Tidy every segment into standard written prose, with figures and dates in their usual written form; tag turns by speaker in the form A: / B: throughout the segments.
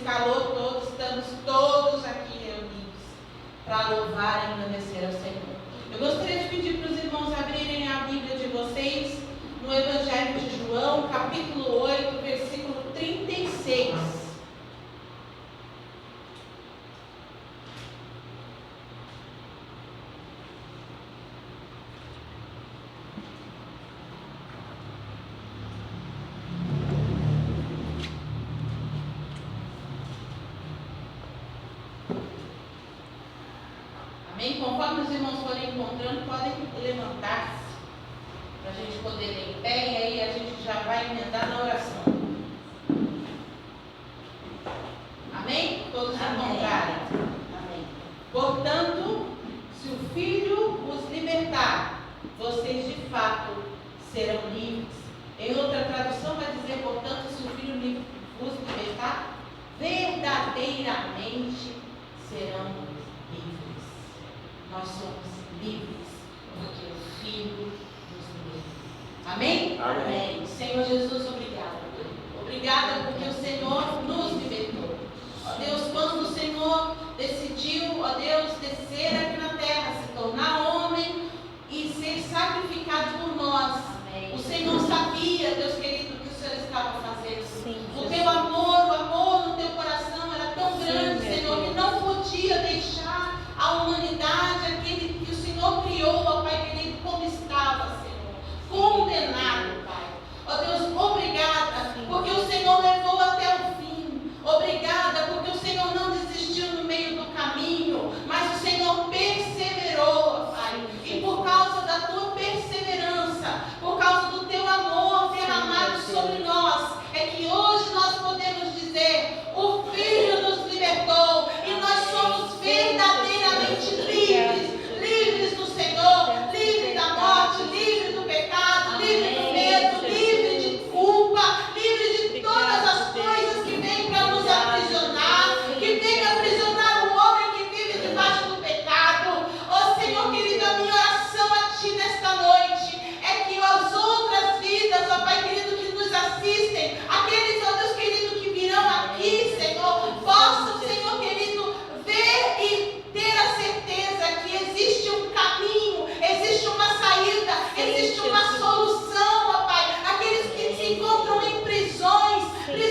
A: calor todo, estamos todos aqui reunidos para louvar e agradecer ao Senhor. Eu gostaria de pedir para os irmãos abrirem a Bíblia de vocês no Evangelho de João, capítulo 8, versículo 36. Amém? Conforme os irmãos forem encontrando, podem levantar-se para a gente poder ler em pé, e aí a gente já vai emendar na oração. Amém? Todos encontrarem? Amém. Portanto, se o Filho os libertar, vocês de fato serão livres. Em outra tradução vai dizer, portanto, se o Filho os libertar, verdadeiramente serão livres. Nós somos livres, porque o Filho nos liberta. Amém? Amém. Senhor Jesus, obrigada. Obrigada porque o Senhor nos libertou. Ó Deus, quando o Senhor decidiu, ó Deus, descer aqui na terra, se tornar homem e ser sacrificado por nós. Amém. O Senhor sabia, Deus querido, o que o Senhor estava fazendo. Sim, o teu amor, o amor no teu coração era tão grande, sim, Senhor, que não podia deixar a humanidade, aquele que o Senhor criou, ó Pai querido, como estava, Senhor, condenado, Pai. Ó Deus, obrigada, porque o Senhor levou até o fim. Obrigada, porque o Senhor não desistiu no meio do caminho, mas o Senhor perseverou, Pai. E por causa da tua perseverança, por causa do teu amor derramado sobre nós, é que hoje nós podemos dizer, o Filho nos libertou e nós somos verdadeiramente livres. Livres do Senhor, livre da morte, livre do pecado, livre do medo, livre de culpa, livre de todas as coisas que vêm para nos aprisionar, que vêm aprisionar o homem que vive debaixo do pecado. Ó Senhor querido, a minha oração a Ti nesta noite é que as outras vidas, ó Pai querido, que nos assistem, aqueles, ó Deus querido, que virão aqui, Senhor, possam, Senhor querido, ver e ter a certeza que existe um caminho, existe uma saída, existe uma solução, ó Pai. Aqueles que se encontram em prisões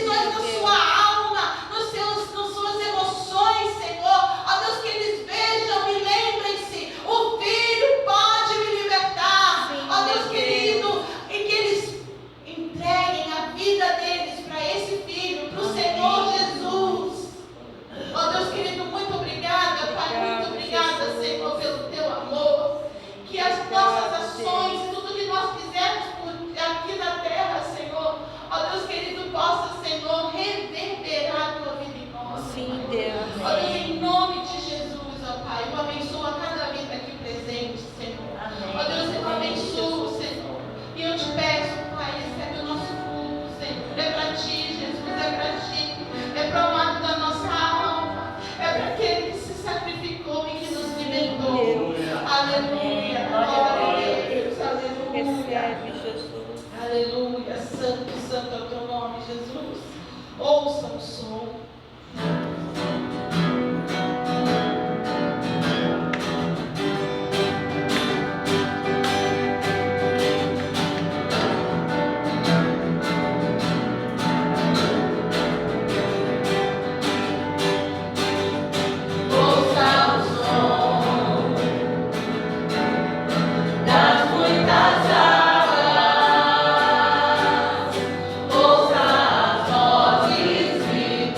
A: na sua alma, nas suas emoções, Senhor, ó Deus, que eles vejam e lembrem-se, o Filho pode me libertar, ó Deus querido, e que eles entreguem a vida deles para esse Filho, para o Senhor Jesus. Ó Deus querido, muito obrigada, Pai, muito obrigada, Senhor, pelo teu amor. Que as nossas ações, tudo que nós fizermos aqui na terra, Senhor, ó Deus querido, possa, Senhor, reverberar a tua vida em nós. Sim, Deus. Ó Deus, em nome de Jesus, ó Pai, eu abençoo a cada vida aqui presente, Senhor. Amém. Ó Deus, eu abençoo, Senhor. E eu te peço, Pai, recebe o nosso culto, Senhor. É para Ti, Jesus, é para Ti. É para o amado da nossa alma. É para aquele que se sacrificou e que nos libertou. Aleluia. Glória a Deus. Aleluia. Recebe, Jesus. Aleluia. Santo, santo é o teu nome, Jesus. Ouçam o som.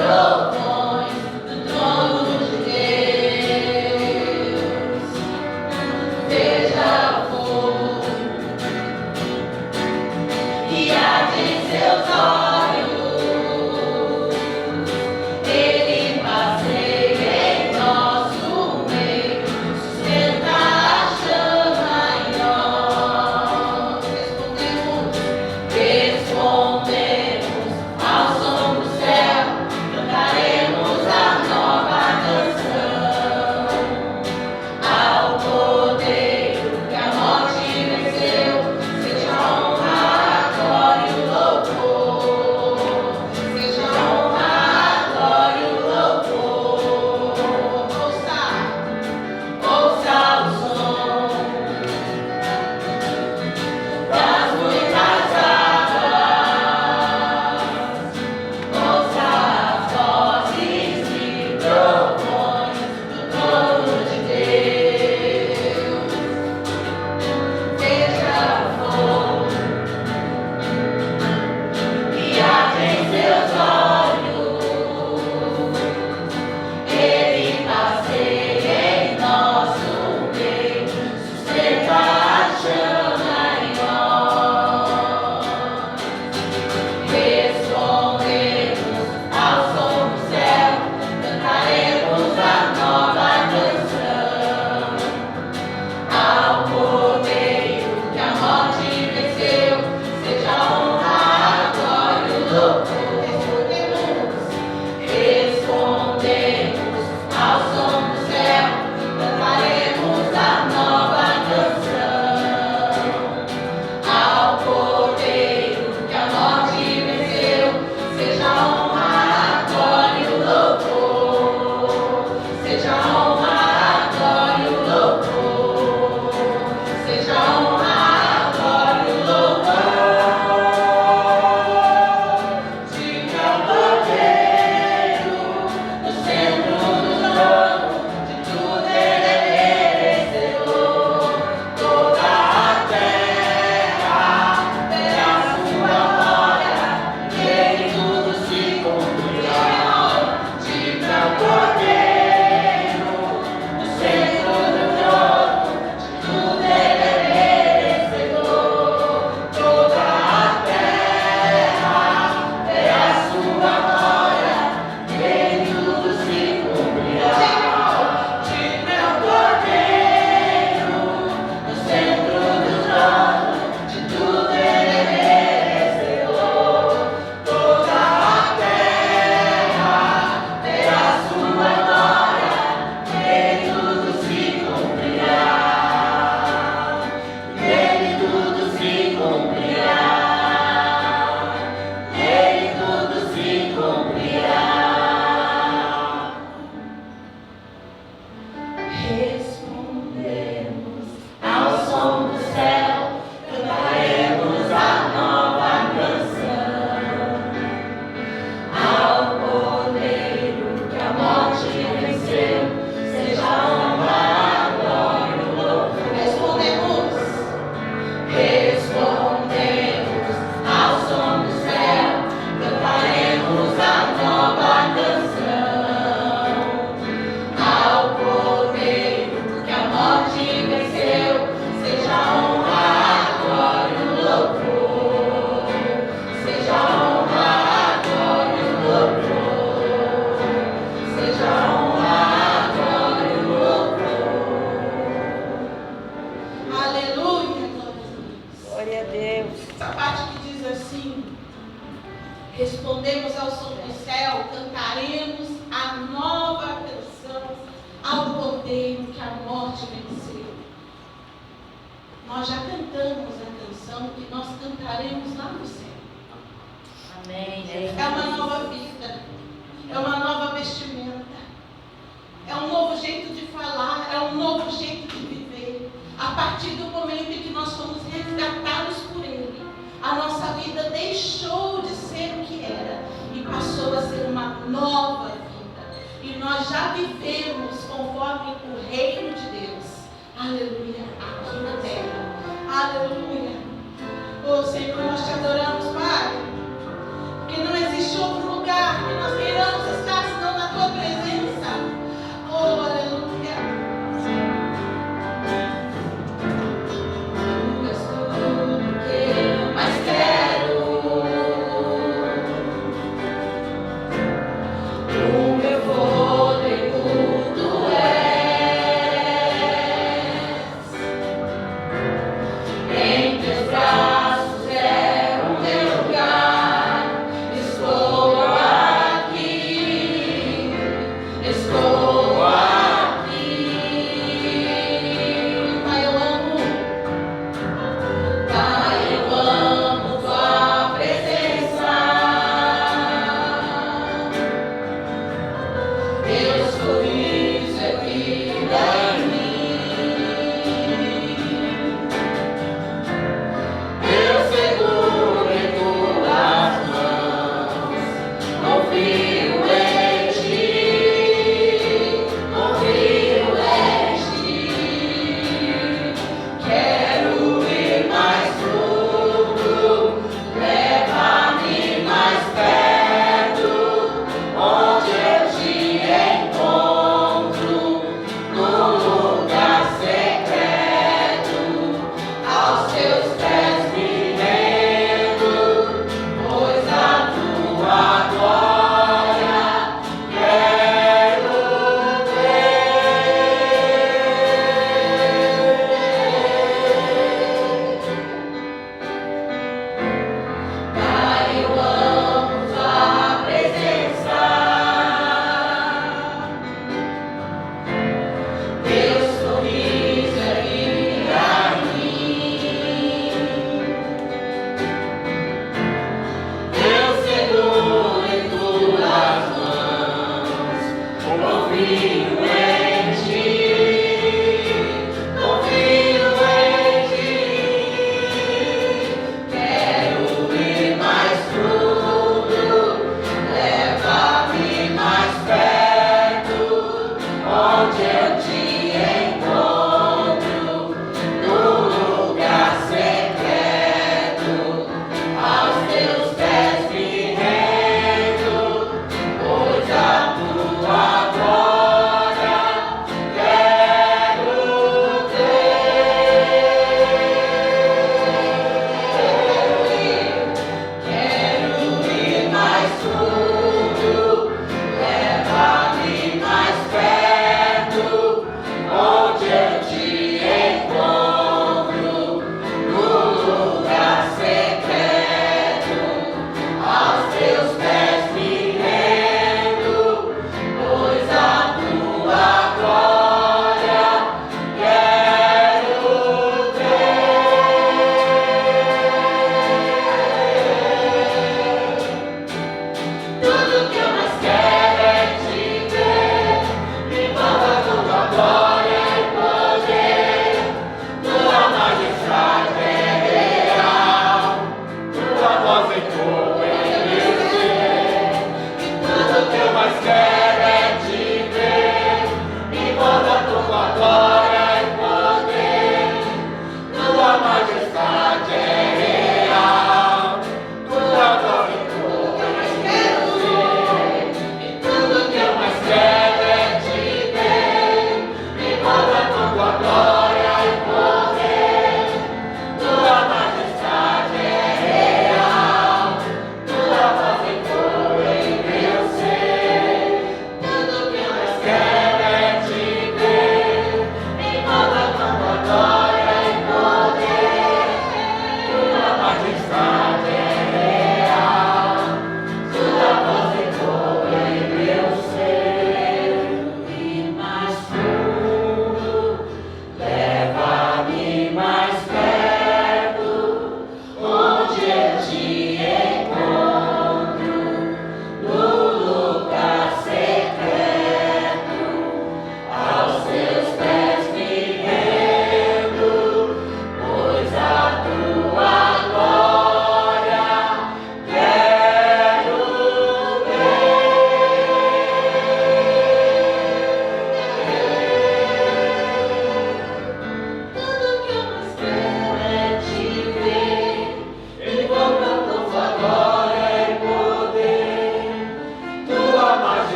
B: Oh
A: habitaremos lá no céu.
B: Amém.
A: É uma nova vida, é uma nova vestimenta, é um novo jeito de falar, é um novo jeito de viver. A partir do momento em que nós fomos resgatados por Ele, a nossa vida deixou de ser o que era e passou a ser uma nova vida. E nós já vivemos conforme o reino de Deus. Aleluia, aqui na terra. Aleluia. Oh Senhor, nós te adoramos, Pai, porque não existe outro lugar que nós queiramos estar senão na tua presença. Oh, aleluia. Tu és tudo que eu mais quero. O meu fôlego tu és. Em teus braços é o meu lugar.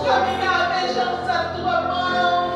A: Caminhar, beijamos a tua mão.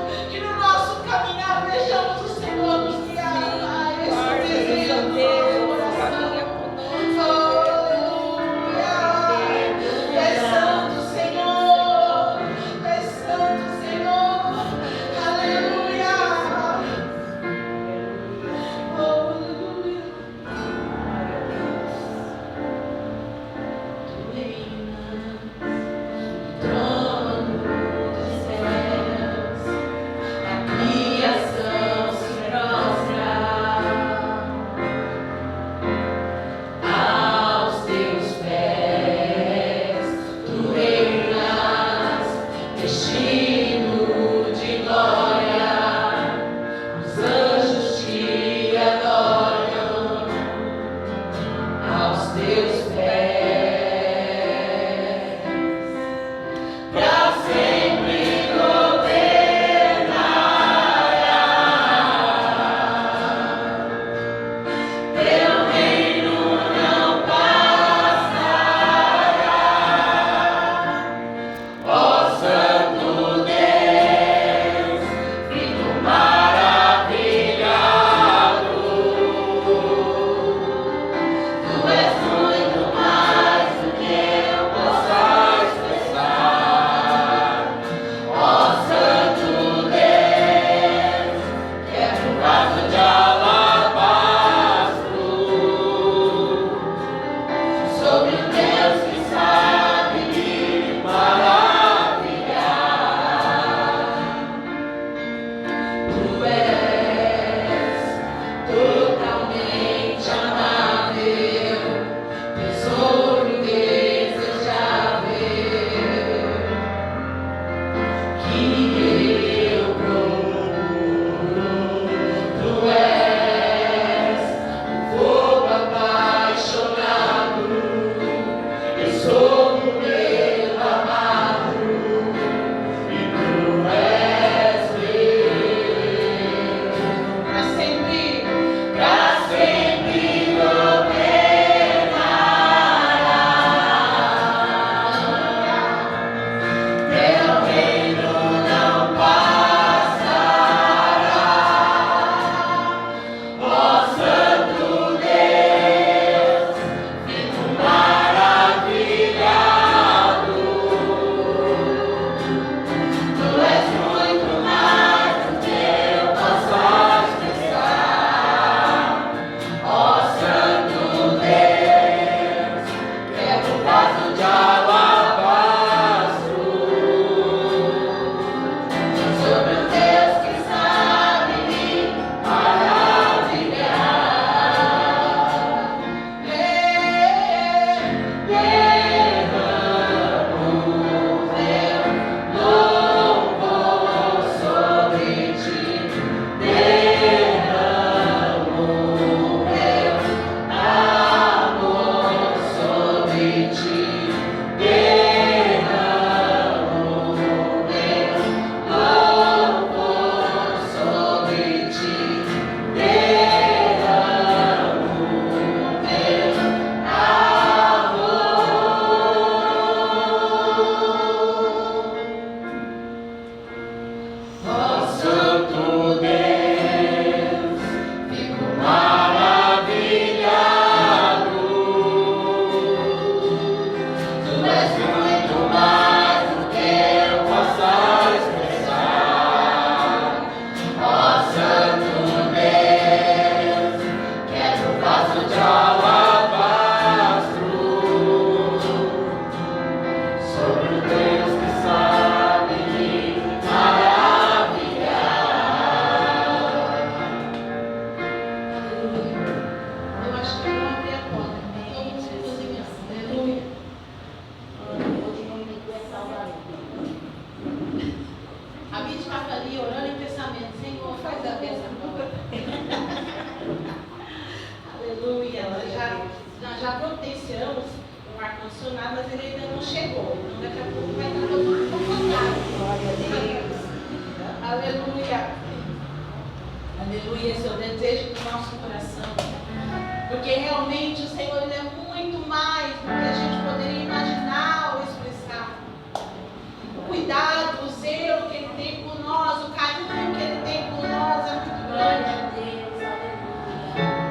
A: cuidado, o zelo que Ele tem por nós, o carinho que Ele tem por nós é muito
B: Glória
A: grande.
B: a Deus, aleluia.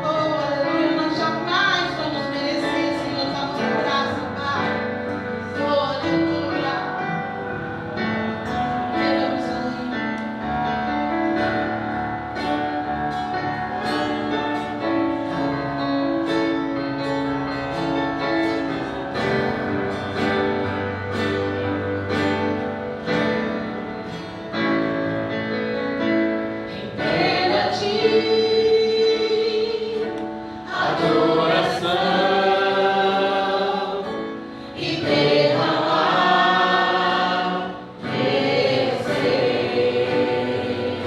A: Oh, aleluia, nós jamais vamos merecer, Senhor, tamanha graça, Pai. Oh, aleluia. Levamos além. Entrega-te, adoração e derramar teu ser.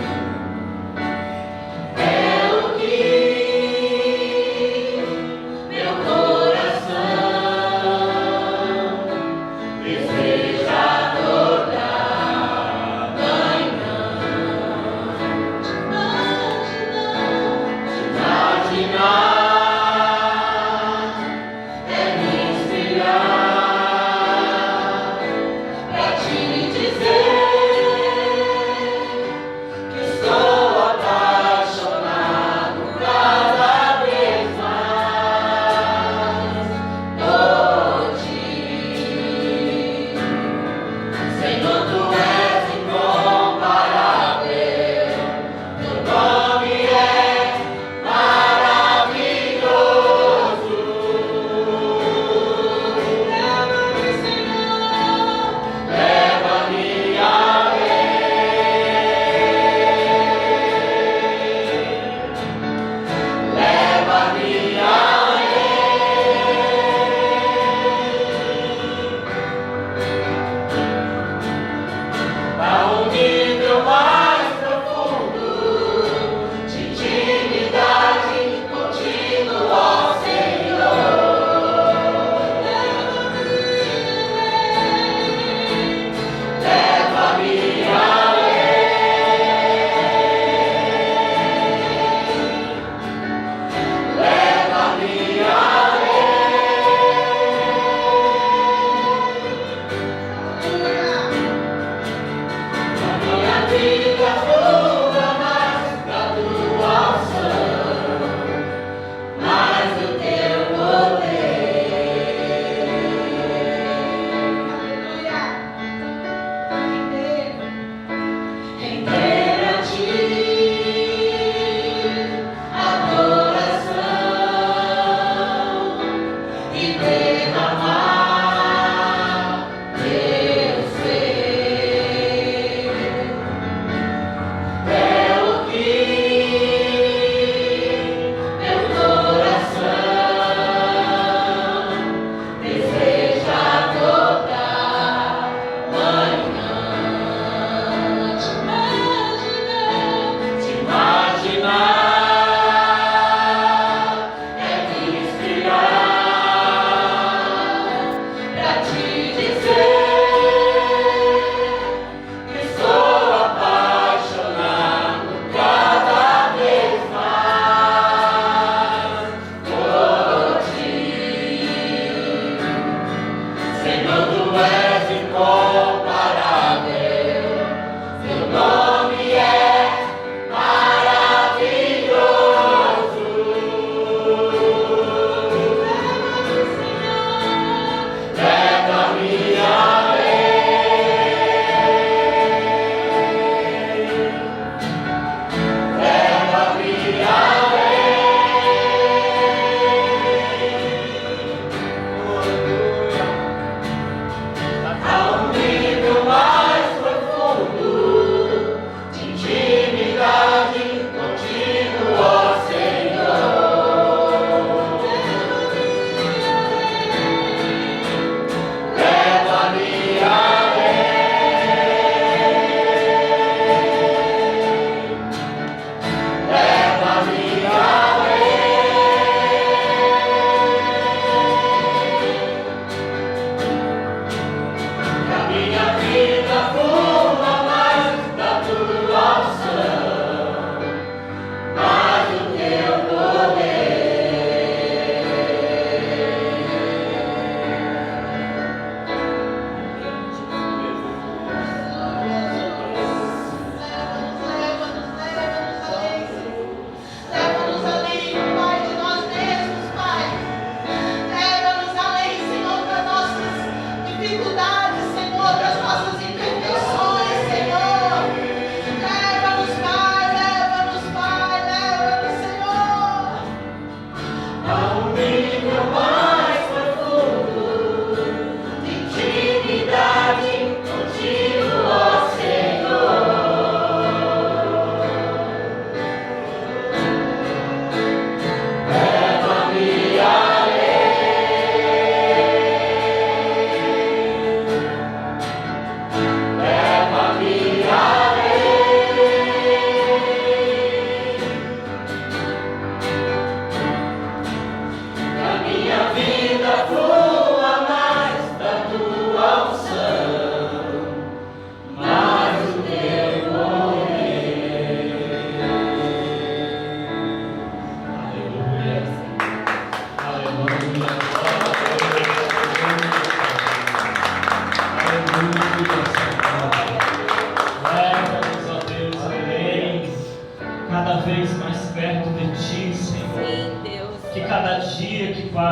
A: É o que meu coração deseja adorar. Mãe, imaginar é me inspirar pra te dizer que estou apaixonado cada vez mais por ti. Senhor, tu és incomparável, teu nome é maravilhoso. Leva-me, Senhor, leva-me além. Leva-me além. A um nível mais profundo de intimidade contigo, ó Senhor. Leva-me além. Leva-me além. A minha vida flua mais da tua unção, mais do teu poder. Aleluia. Render-te, adoração e derramar teu ser.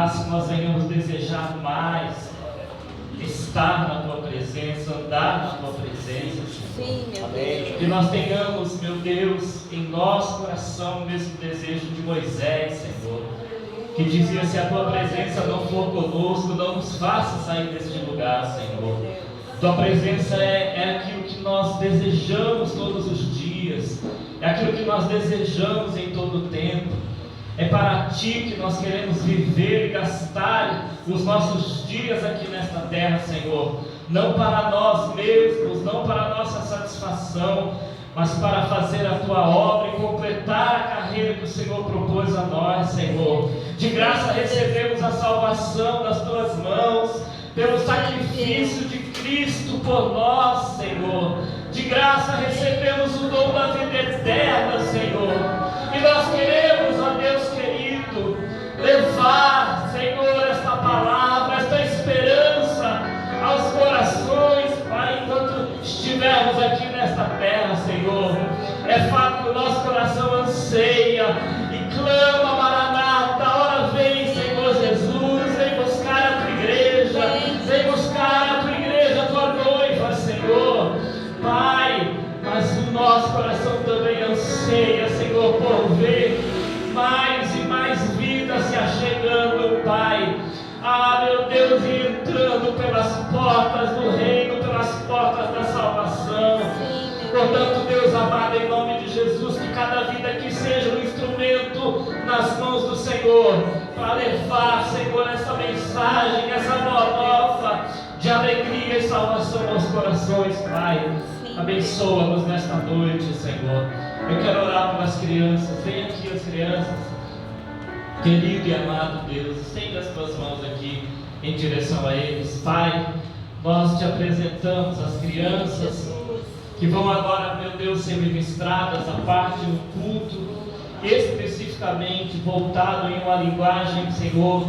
C: faça que nós venhamos desejar mais estar na Tua presença, andar na Tua presença, Senhor.
B: Sim, meu Deus.
C: Que nós tenhamos, meu Deus, em nosso coração o mesmo desejo de Moisés, Senhor, que dizia: se a Tua presença não for conosco, não nos faça sair deste lugar, Senhor. Tua presença é aquilo que nós desejamos todos os dias, é aquilo que nós desejamos em todo o tempo. É para Ti que nós queremos viver e gastar os nossos dias aqui nesta terra, Senhor. Não para nós mesmos, não para a nossa satisfação, mas para fazer a Tua obra e completar a carreira que o Senhor propôs a nós, Senhor. De graça recebemos a salvação das Tuas mãos, pelo sacrifício de Cristo por nós, Senhor. De graça recebemos o dom da vida eterna, Senhor. E nós queremos, ó Deus querido, levar, Senhor, esta palavra, esta esperança aos corações, Pai, enquanto estivermos aqui nesta terra, Senhor. É fato que o nosso coração anseia e clama: Maranata, ora vem, Senhor Jesus, vem buscar a Tua igreja, vem buscar a Tua igreja, a Tua noiva, Senhor. Pai, mas o nosso coração também anseia, Senhor, por ver mais e mais vidas se achegando, Pai. Ah, meu Deus, e entrando pelas portas do reino, pelas portas da salvação. Portanto, Deus amado, em nome de Jesus, que cada vida aqui seja um instrumento nas mãos do Senhor, para levar, Senhor, essa mensagem, essa boa nova de alegria e salvação aos corações, Pai. Abençoa-nos nesta noite, Senhor. Eu quero orar pelas crianças. Vem aqui as crianças. Querido e amado Deus, estenda as Tuas mãos aqui em direção a eles. Pai, nós Te apresentamos as crianças que vão agora, meu Deus, ser ministradas a parte do culto, especificamente voltado em uma linguagem, Senhor,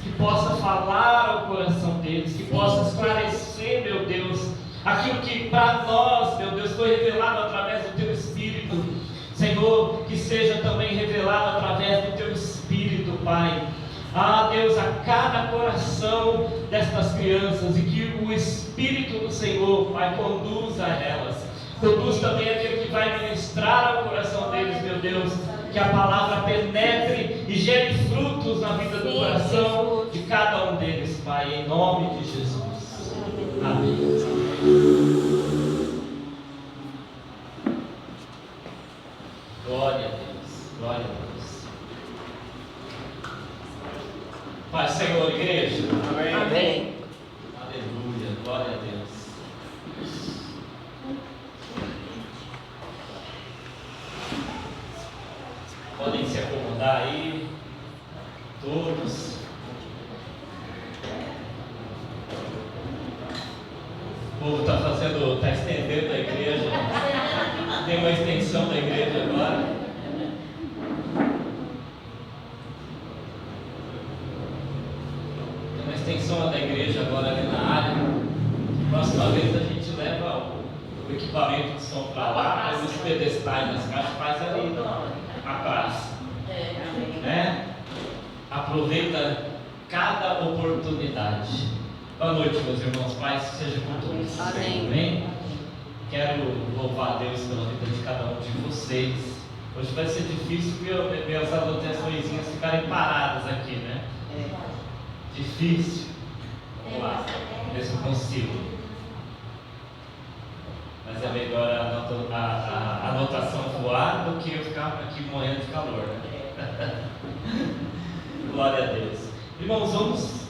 C: que possa falar ao coração deles, que possa esclarecer, meu Deus, aquilo que para nós, meu Deus, foi revelado através do Teu Espírito. Senhor, que seja também revelado através do Teu Espírito, Pai. Ah, Deus, a cada coração destas crianças, e que o Espírito do Senhor, Pai, conduza elas. Conduz também aquele que vai ministrar ao coração deles, meu Deus, que a palavra penetre e gere frutos na vida do coração de cada um deles, Pai, em nome de Jesus. Amém. Glória a Deus, glória a Deus. Pai, Senhor, igreja.
D: Amém.
B: Amém.
C: Aleluia, glória a Deus. Podem se acomodar aí, todos. O povo está estendendo a igreja. Tem uma extensão da igreja agora. Tem uma extensão da igreja agora ali na área. Próxima vez a gente leva o equipamento de som para lá, mas os pedestais das caixas faz ali na praça. Né? Aproveita cada oportunidade. Boa noite, meus irmãos. Paz seja com todos. Amém. Quero louvar a Deus pela vida de cada um de vocês. Hoje vai ser difícil porque minhas anotações ficarem paradas aqui, né? Difícil. Vamos lá, ver se eu consigo. Mas é melhor a anotação voar do que eu ficar aqui morrendo de calor, né? Glória a Deus. Irmãos, vamos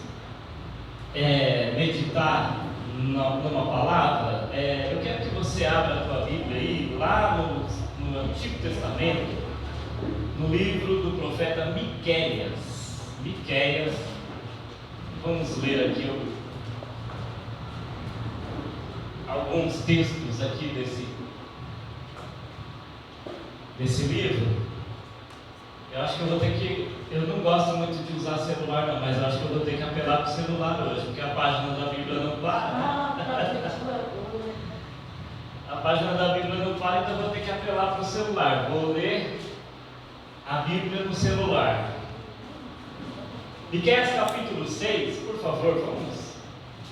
C: meditar numa palavra. Eu quero que você abra a tua Bíblia aí, lá no Antigo Testamento, no livro do profeta Miqueias. Vamos ler aqui alguns textos aqui desse livro. Eu acho que eu não gosto muito de usar celular não, mas eu acho que eu vou ter que apelar para o celular hoje, porque a página da Bíblia não para. A página da Bíblia não para, então eu vou ter que apelar para o celular. Vou ler a Bíblia no celular. Miqueias capítulo 6, por favor, vamos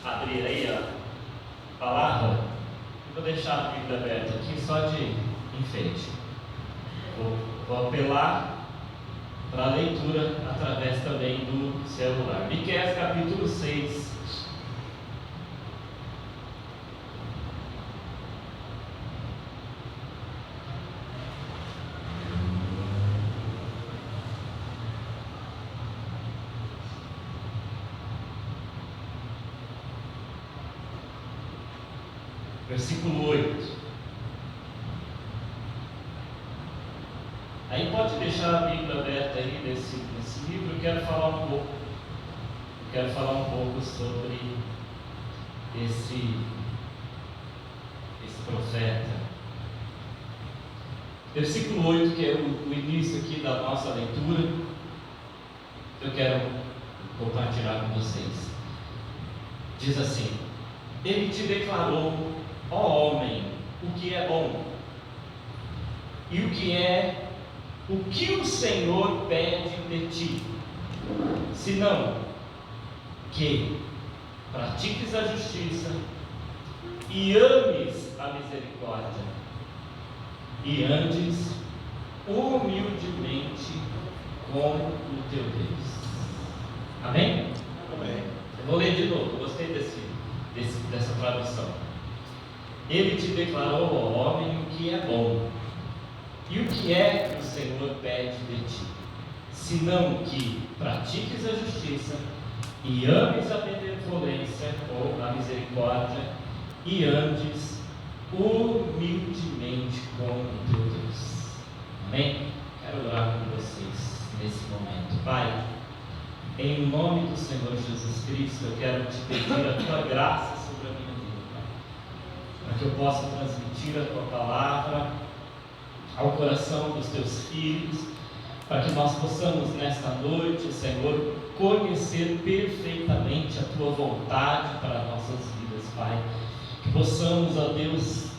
C: abrir aí a palavra. Eu vou deixar a Bíblia aberta aqui só de enfeite. Vou apelar para a leitura através também do celular. Miqueias capítulo 6. Versículo 8. Aí pode deixar a Bíblia aberta aí nesse livro. Eu quero falar um pouco sobre esse profeta. Versículo 8, que é o início aqui da nossa leitura, eu quero compartilhar com vocês. Diz assim: Ele te declarou, ó homem, o que é bom e o que o Senhor pede de ti, senão que pratiques a justiça e ames a misericórdia e andes humildemente com o teu Deus. Amém?
D: Amém.
C: Eu vou ler de novo, eu gostei dessa tradução. Ele te declarou, ó homem, o que é bom e o que o Senhor pede de ti, senão que pratiques a justiça e ames a benevolência ou a misericórdia e andes humildemente com o teu Deus. Amém? Quero orar com vocês nesse momento. Pai, em nome do Senhor Jesus Cristo, eu quero te pedir a tua graça sobre a minha vida, Pai, para que eu possa transmitir a tua palavra ao coração dos teus filhos, para que nós possamos nesta noite, Senhor, conhecer perfeitamente a tua vontade para nossas vidas, Pai. Que possamos, ó Deus,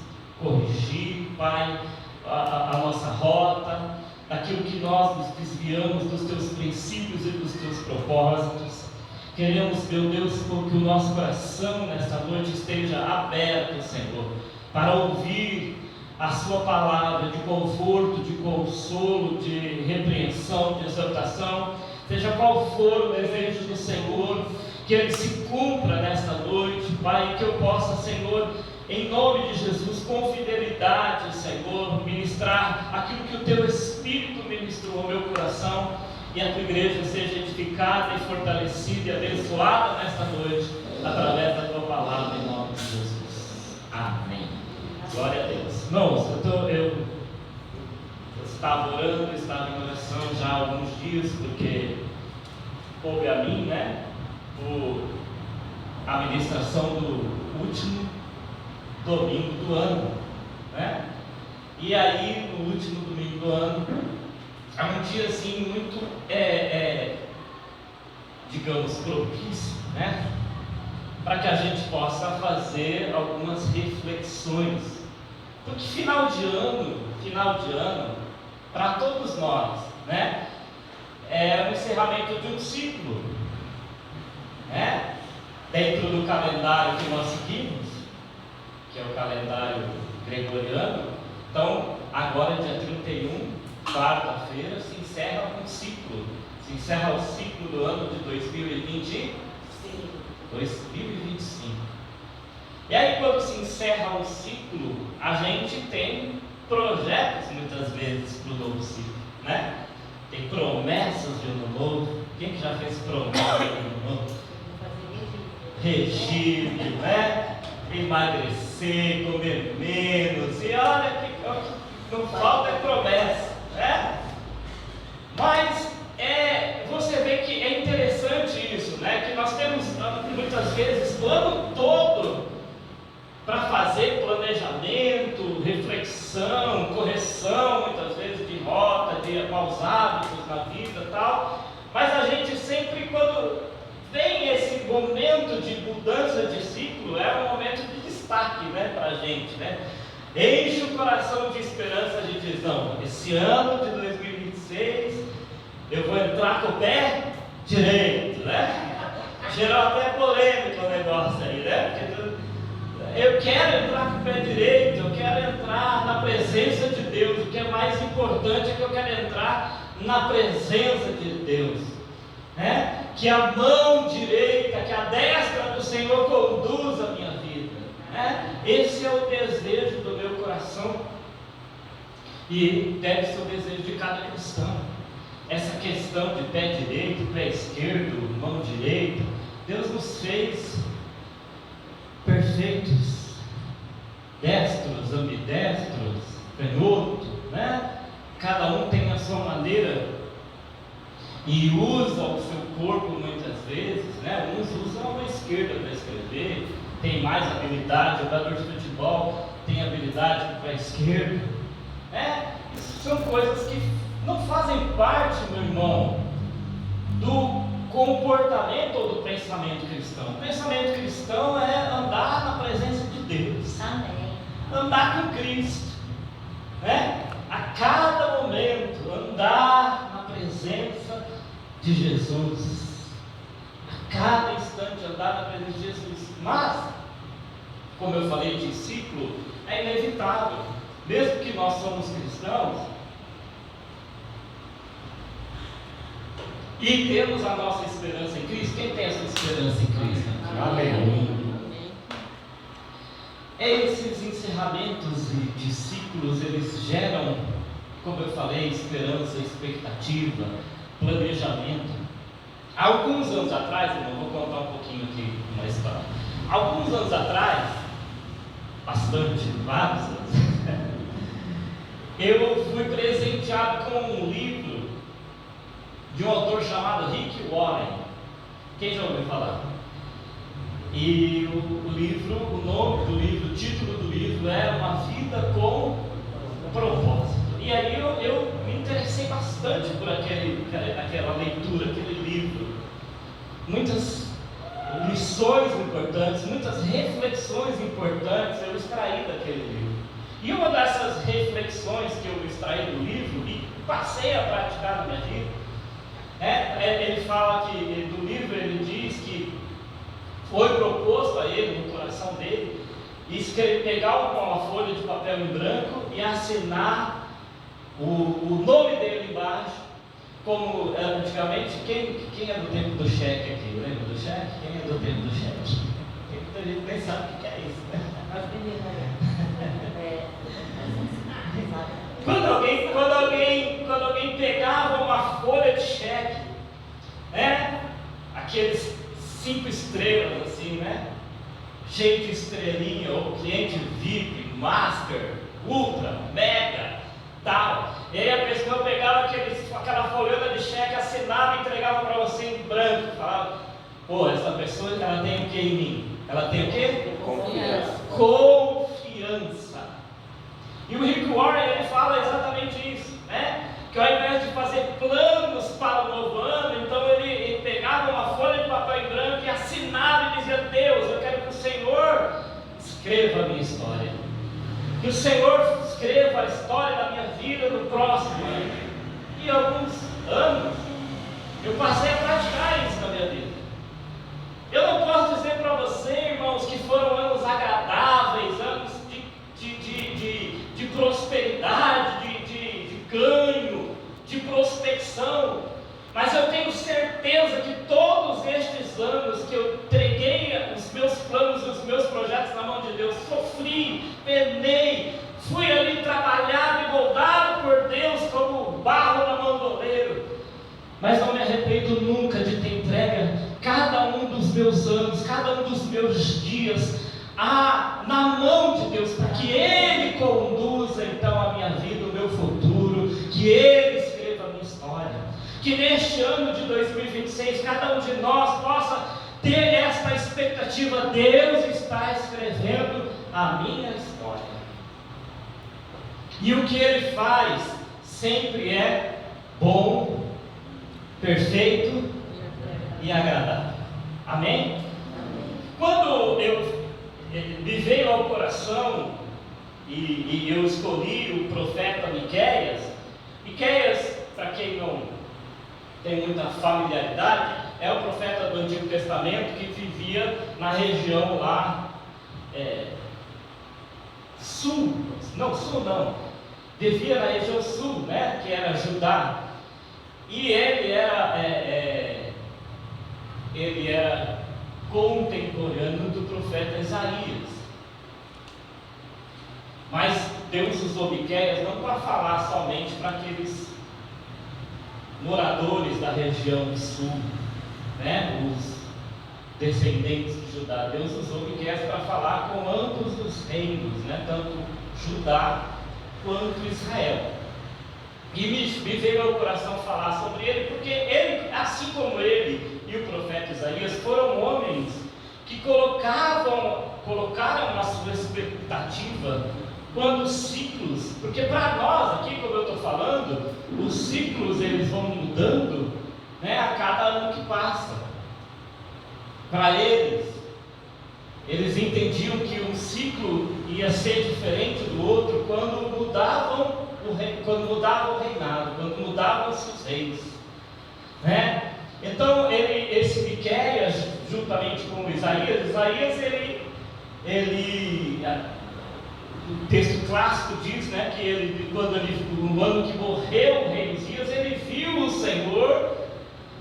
C: corrigir, Pai, a nossa rota, daquilo que nós nos desviamos dos teus princípios e dos teus propósitos. Queremos, meu Deus, que o nosso coração nesta noite esteja aberto, Senhor, para ouvir a sua palavra de conforto, de consolo, de repreensão, de exortação, seja qual for o desejo do Senhor, que ele se cumpra nesta noite, Pai, que eu possa, Senhor, em nome de Jesus, com fidelidade, Senhor, ministrar aquilo que o teu Espírito ministrou ao meu coração, e a tua igreja seja edificada e fortalecida e abençoada nesta noite, através da tua palavra, em nome de Jesus. Amém. Glória a Deus. Irmãos, eu estava orando, estava em oração já há alguns dias, porque coube a mim, né, a ministração do último domingo do ano, né? E aí, no último domingo do ano, é um dia assim muito, digamos, propício, né? Para que a gente possa fazer algumas reflexões. Porque final de ano, para todos nós, né? É o encerramento de um ciclo, né? Dentro do calendário que nós seguimos, que é o calendário gregoriano. Então, agora dia 31, quarta-feira, se encerra um ciclo. Se encerra o ciclo do ano de 2025. E aí, quando se encerra um ciclo, a gente tem projetos muitas vezes para o novo ciclo, né? Tem promessas de ano novo. Quem que já fez promessa de ano novo? Regime, né? Emagrecer, comer menos, e olha que não falta promessa, né? Mas você vê que é interessante isso, né? Que nós temos muitas vezes o ano todo para fazer planejamento, reflexão, correção, muitas vezes de rota, de maus hábitos na vida e tal, mas a gente sempre, quando vem esse momento de mudança de ciclo, é um momento de destaque, né, para a gente, né? Enche o coração de esperança, a gente diz, não, esse ano de 2026 eu vou entrar com o pé direito, né? Gerou até polêmica o negócio aí, né? Porque eu quero entrar com o pé direito, eu quero entrar na presença de Deus. O que é mais importante é que eu quero entrar na presença de Deus, né? Que a mão direita, que a destra do Senhor conduza a minha vida, né? Esse é o desejo do meu coração e deve ser o desejo de cada cristão. Essa questão de pé direito, pé esquerdo, mão direita, Deus nos fez perfeitos, destros, ambidestros, canhoto, né? Cada um tem a sua maneira e usa o seu corpo muitas vezes, né? Uns usam a mão esquerda para escrever, tem mais habilidade, o jogador de futebol tem habilidade com o pé esquerdo, né? Isso são coisas que não fazem parte, meu irmão, do comportamento ou do pensamento cristão. O pensamento cristão é andar na presença de Deus.
B: Amém.
C: Andar com Cristo, né? A cada momento andar na presença de Jesus, a cada instante andar na presença de Jesus. Mas, como eu falei, discípulo é inevitável, mesmo que nós somos cristãos e temos a nossa esperança em Cristo. Quem tem essa esperança em Cristo?
D: Amém.
C: Esses encerramentos de ciclos, eles geram, como eu falei, esperança, expectativa, planejamento. Alguns anos atrás, eu vou contar um pouquinho aqui uma história. Alguns anos atrás, bastante, vários anos, eu fui presenteado com um livro de um autor chamado Rick Warren. Quem já ouviu falar? E o livro, o nome do livro, o título do livro é Uma Vida com Propósito. E aí eu me interessei bastante por aquela leitura, aquele livro. Muitas lições importantes, muitas reflexões importantes eu extraí daquele livro. E uma dessas reflexões que eu extraí do livro e passei a praticar na minha vida, ele fala que do livro, ele diz que foi proposto a ele, no coração dele, pegar uma folha de papel em branco e assinar o nome dele embaixo, como antigamente. Quem é do tempo do cheque aqui? Lembra do cheque? Quem é do tempo do cheque? Muita gente nem sabe o que é isso, né? Quando alguém pegava uma folha de cheque, né? Aqueles 5 estrelas assim, né? Cheio de estrelinha, ou cliente VIP, Master, Ultra, Mega, tal. E aí a pessoa pegava aquela folhona de cheque, assinava e entregava para você em branco. Falava, pô, essa pessoa, ela tem o que em mim? Ela tem o quê?
D: Confiança.
C: Confiança. E o Rick Warren, ele fala exatamente isso, né? Que ao invés de fazer planos para o novo ano, então ele pegava uma folha de papel em branco e assinava e dizia: Deus, eu quero que o Senhor escreva a minha história, que o Senhor escreva a história da minha vida no próximo ano. E alguns anos eu passei a praticar isso na minha vida. Eu não posso dizer para você, irmãos, que foram anos agradáveis, anos de prosperidade, de ganho, de prospecção, mas eu tenho certeza que todos estes anos que eu entreguei os meus planos e os meus projetos na mão de Deus, sofri, penei, fui ali trabalhado e moldado por Deus como barro na mão do oleiro, mas não me arrependo nunca de ter entregue cada um dos meus anos, cada um dos meus dias na mão de Deus, para que Ele conduza então a minha vida, o meu futuro, que Ele escreva a minha história, que neste ano de 2026 cada um de nós possa ter esta expectativa: Deus está escrevendo a minha história, e o que Ele faz sempre é bom, perfeito e agradável. Amém? Quando me veio ao coração e eu escolhi o profeta Miqueias, para quem tem muita familiaridade, é o profeta do Antigo Testamento que vivia na região lá, sul não, vivia na região sul, né, que era Judá, e ele era contemporâneo do profeta Isaías. Mas Deus usou Miqueias não para falar somente para aqueles moradores da região sul, né, os descendentes de Judá. Deus usou Miqueias para falar com ambos os reinos, né, tanto Judá quanto Israel. E me veio ao coração falar sobre ele, porque ele, assim como ele e o profeta Isaías, foram homens que colocaram a sua expectativa quando os ciclos, porque para nós aqui, como eu estou falando, os ciclos eles vão mudando, né, a cada ano que passa. Para eles entendiam que um ciclo ia ser diferente do outro quando mudava o reinado, quando mudavam-se os reis, né? Então esse Miqueias, juntamente com Isaías, o texto clássico diz, né, que no ano que morreu o rei Uzias, ele viu o Senhor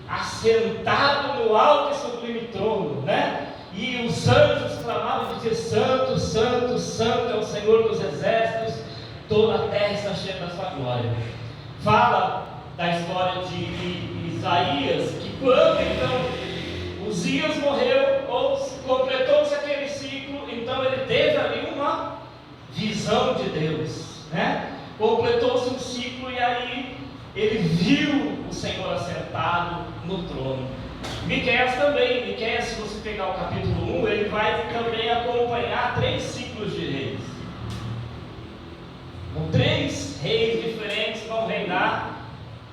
C: assentado no alto e sublime trono, né? E os anjos clamavam e diziam: Santo, Santo, Santo é o Senhor dos exércitos, toda a terra está cheia da sua glória. Fala da história de Isaías, que quando então Uzias morreu, ou completou-se aquele ciclo, então ele teve ali uma visão de Deus, né? Completou-se um ciclo e aí ele viu o Senhor assentado no trono. Miqueias também, Miqueias, se você pegar o capítulo 1, ele vai também acompanhar 3 ciclos de reis. Então, 3 reis diferentes vão reinar,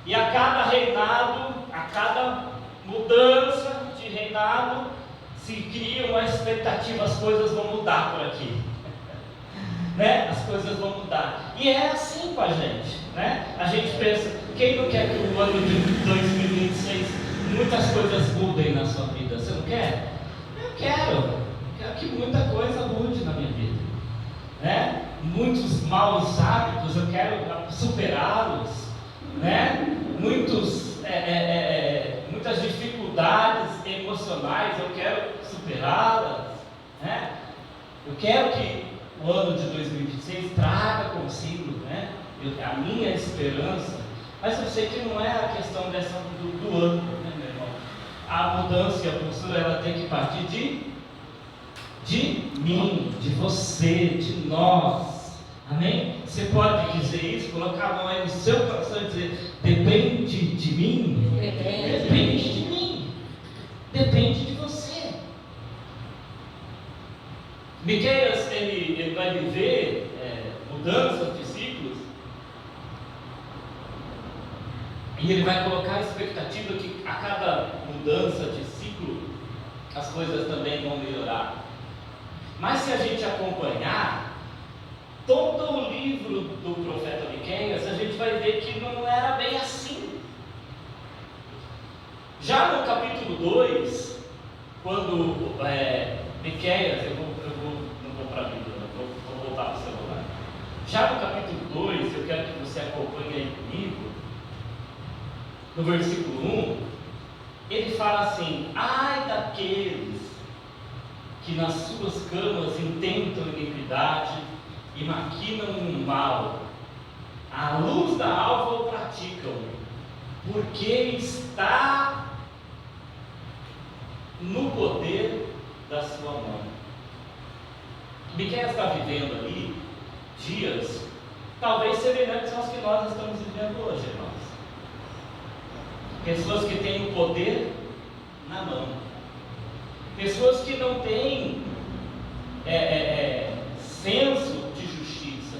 C: e a cada reinado, a cada mudança de reinado, se cria uma expectativa, as coisas vão mudar por aqui. Né? As coisas vão mudar. E é assim com a gente, né? A gente pensa, quem não quer que o ano de 2026 muitas coisas mudem na sua vida? Você não quer? Eu quero que muita coisa mude na minha vida, né? Muitos maus hábitos eu quero superá-los, né? Muitas dificuldades emocionais eu quero superá-las, né? Eu quero que o ano de 2026 traga consigo, né, a minha esperança, mas eu sei que não é a questão do ano, né, meu irmão? A mudança e a postura, ela tem que partir de mim, de você, de nós, amém? Você pode dizer isso, colocar a mão aí no seu coração e dizer: depende de mim? Depende de mim, depende de você. Miqueias, ele vai viver mudanças de ciclos, e ele vai colocar a expectativa que a cada mudança de ciclo as coisas também vão melhorar. Mas se a gente acompanhar todo o livro do profeta Miqueias, a gente vai ver que não era bem assim. Já no capítulo 2, quando Miqueias, não vou para a Bíblia, vou voltar para o celular. Já no capítulo 2, eu quero que você acompanhe aí comigo, no versículo 1, ele fala assim: ai daqueles que nas suas camas intentam iniquidade e maquinam o mal, à luz da alva o praticam, porque está no poder da sua mão. Miqueias está vivendo ali dias talvez semelhantes aos que nós estamos vivendo hoje, irmãos. Pessoas que têm o poder na mão, pessoas que não têm senso de justiça,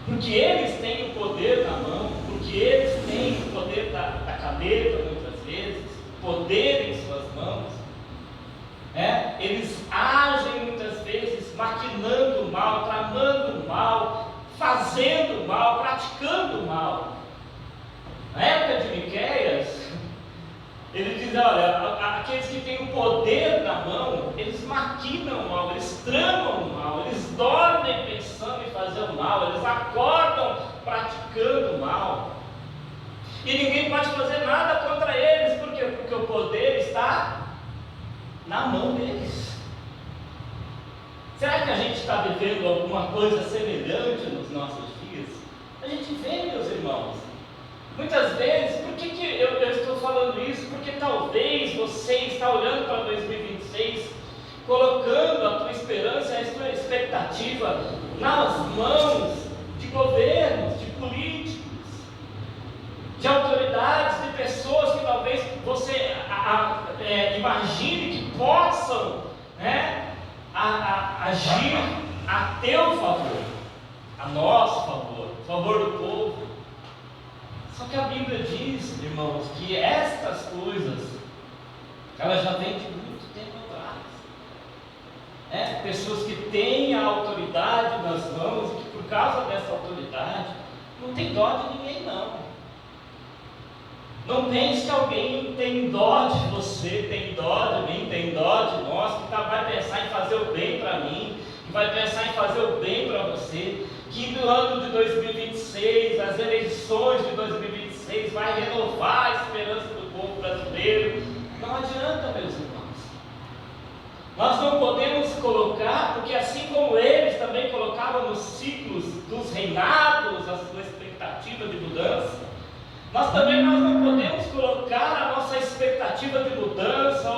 C: porque eles têm o poder na mão, porque eles têm o poder da caneta, muitas vezes, poder em suas mãos. Eles agem muitas vezes maquinando o mal, tramando o mal, fazendo o mal, praticando o mal. Na época de Miqueias, diz, olha, aqueles que têm o poder na mão, eles maquinam o mal, eles tramam o mal, eles dormem pensando em fazer o mal, eles acordam praticando o mal. E ninguém pode fazer nada contra eles, por quê? Porque o poder está na mão deles. Será que a gente está vivendo alguma coisa semelhante nos nossos dias? A gente vê, meus irmãos, muitas vezes, por que eu estou falando isso? Porque talvez você está olhando para 2026, colocando a tua esperança, a tua expectativa nas mãos de governos, de políticos, de autoridades, de pessoas que talvez você imagine que possam, né, agir a teu favor, a nosso favor, a favor do povo. Só que a Bíblia diz, irmãos, que estas coisas, elas já vêm de muito tempo atrás. Pessoas que têm a autoridade nas mãos e que por causa dessa autoridade não tem dó de ninguém, não. Não pense que alguém tem dó de você, tem dó de mim, tem dó de nós, que vai pensar em fazer o bem para mim, que vai pensar em fazer o bem para você, que no ano de 2026, as eleições de 2026, vai renovar a esperança do povo brasileiro. Não adianta, meus irmãos. Nós não podemos colocar, porque assim como eles também colocavam nos ciclos dos reinados a sua expectativa de mudança, nós não podemos colocar a nossa expectativa de mudança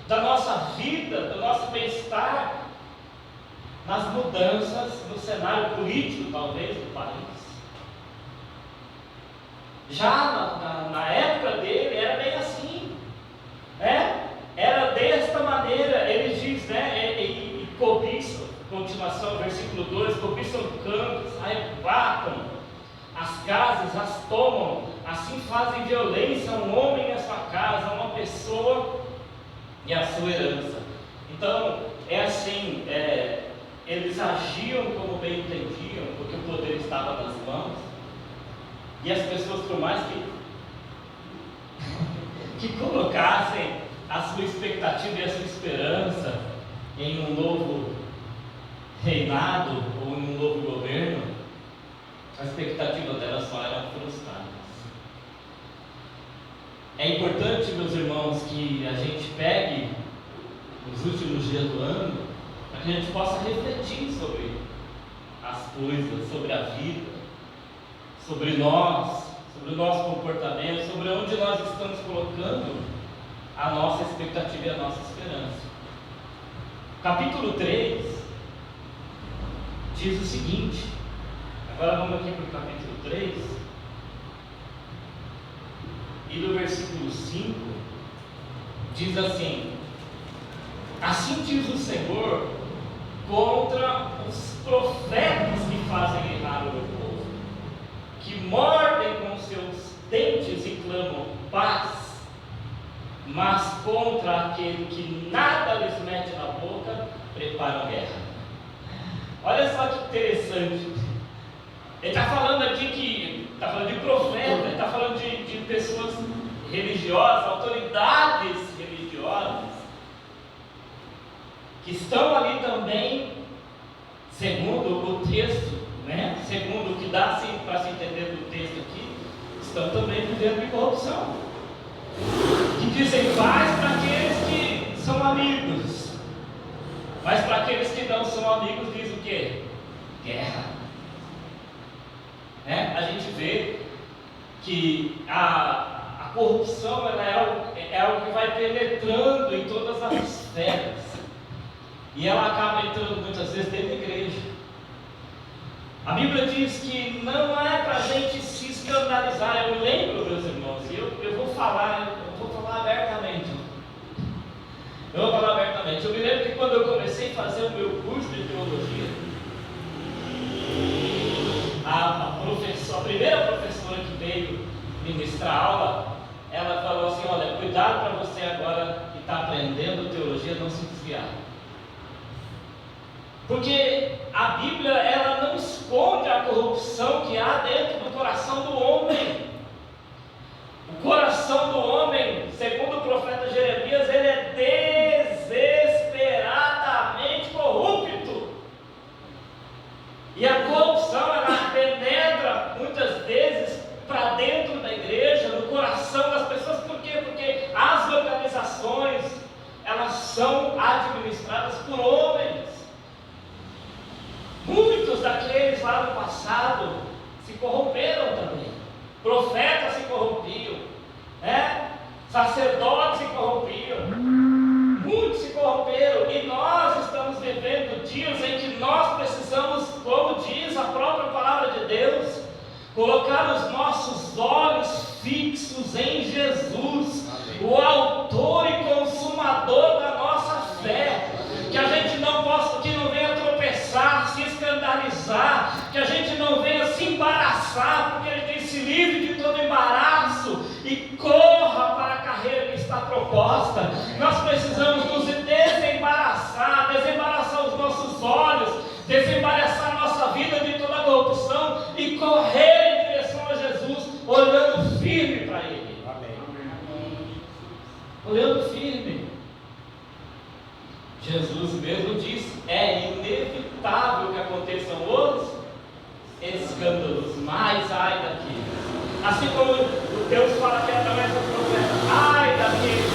C: da nossa vida, do nosso bem-estar, nas mudanças no cenário político, talvez, do país. Já na época dele era bem assim, era desta maneira. Ele diz, e cobiçam, continuação, versículo 2, cobiçam campos, arrebatam as casas, as tomam, assim fazem violência a um homem e a sua casa, a uma pessoa e a sua herança. Então, é assim, eles agiam como bem entendiam, porque o poder estava nas mãos, e as pessoas, por mais que colocassem a sua expectativa e a sua esperança em um novo reinado ou em um novo governo, a expectativa delas só eram frustradas. É importante, meus irmãos, que a gente pegue os últimos dias do ano para que a gente possa refletir sobre as coisas, sobre a vida, sobre nós, sobre o nosso comportamento, sobre onde nós estamos colocando a nossa expectativa e a nossa esperança. Capítulo 3 diz o seguinte. Agora vamos aqui para o capítulo 3, e do versículo 5, diz assim: assim diz o Senhor contra os profetas que fazem errar o meu povo, que mordem com seus dentes e clamam paz, mas contra aquele que nada lhes mete na boca, preparam guerra. Olha só que interessante. Ele está falando aqui está falando de profeta, ele está falando de pessoas religiosas, autoridades religiosas, que estão ali também, segundo o texto, segundo o que dá para se entender do texto aqui, estão também vivendo em corrupção, que dizem paz para aqueles que são amigos, mas para aqueles que não são amigos diz o quê? Guerra. A gente vê que a corrupção ela é algo que vai penetrando em todas as esferas, e ela acaba entrando muitas vezes dentro da igreja. A Bíblia diz que não é para a gente se escandalizar. Eu me lembro, meus irmãos, e eu vou falar abertamente. Eu me lembro que quando eu comecei a fazer o meu curso de teologia, a primeira professora que veio ministrar aula, ela falou assim: olha, cuidado para você agora que está aprendendo teologia não se desviar, porque a Bíblia ela não esconde a corrupção que há dentro do coração do homem. O coração do homem E a corrupção, ela penetra muitas vezes para dentro da igreja, no coração das pessoas. Por quê? Porque as organizações, elas são administradas por homens. Muitos daqueles lá no passado se corromperam também. Profetas se corrompiam, sacerdotes se corrompiam, muitos se corromperam, e nós estamos vivendo dias em que nós precisamos, como diz a própria palavra de Deus, colocar os nossos olhos fixos em Jesus, o autor e consumador da nossa fé, que a gente que não venha tropeçar, se escandalizar, que a gente não venha se embaraçar, porque ele tem se livre de todo embaraço e corra para a carreira que está proposta. Nós precisamos nos desembaraçar os nossos olhos, desembaraçar a nossa vida de toda a corrupção e correr em direção a Jesus, olhando firme para Ele. Amém. Olhando firme. Jesus mesmo disse: é inevitável que aconteçam os escândalos, mas ai daqueles. Assim como Deus fala que é através do profeta: ai daqueles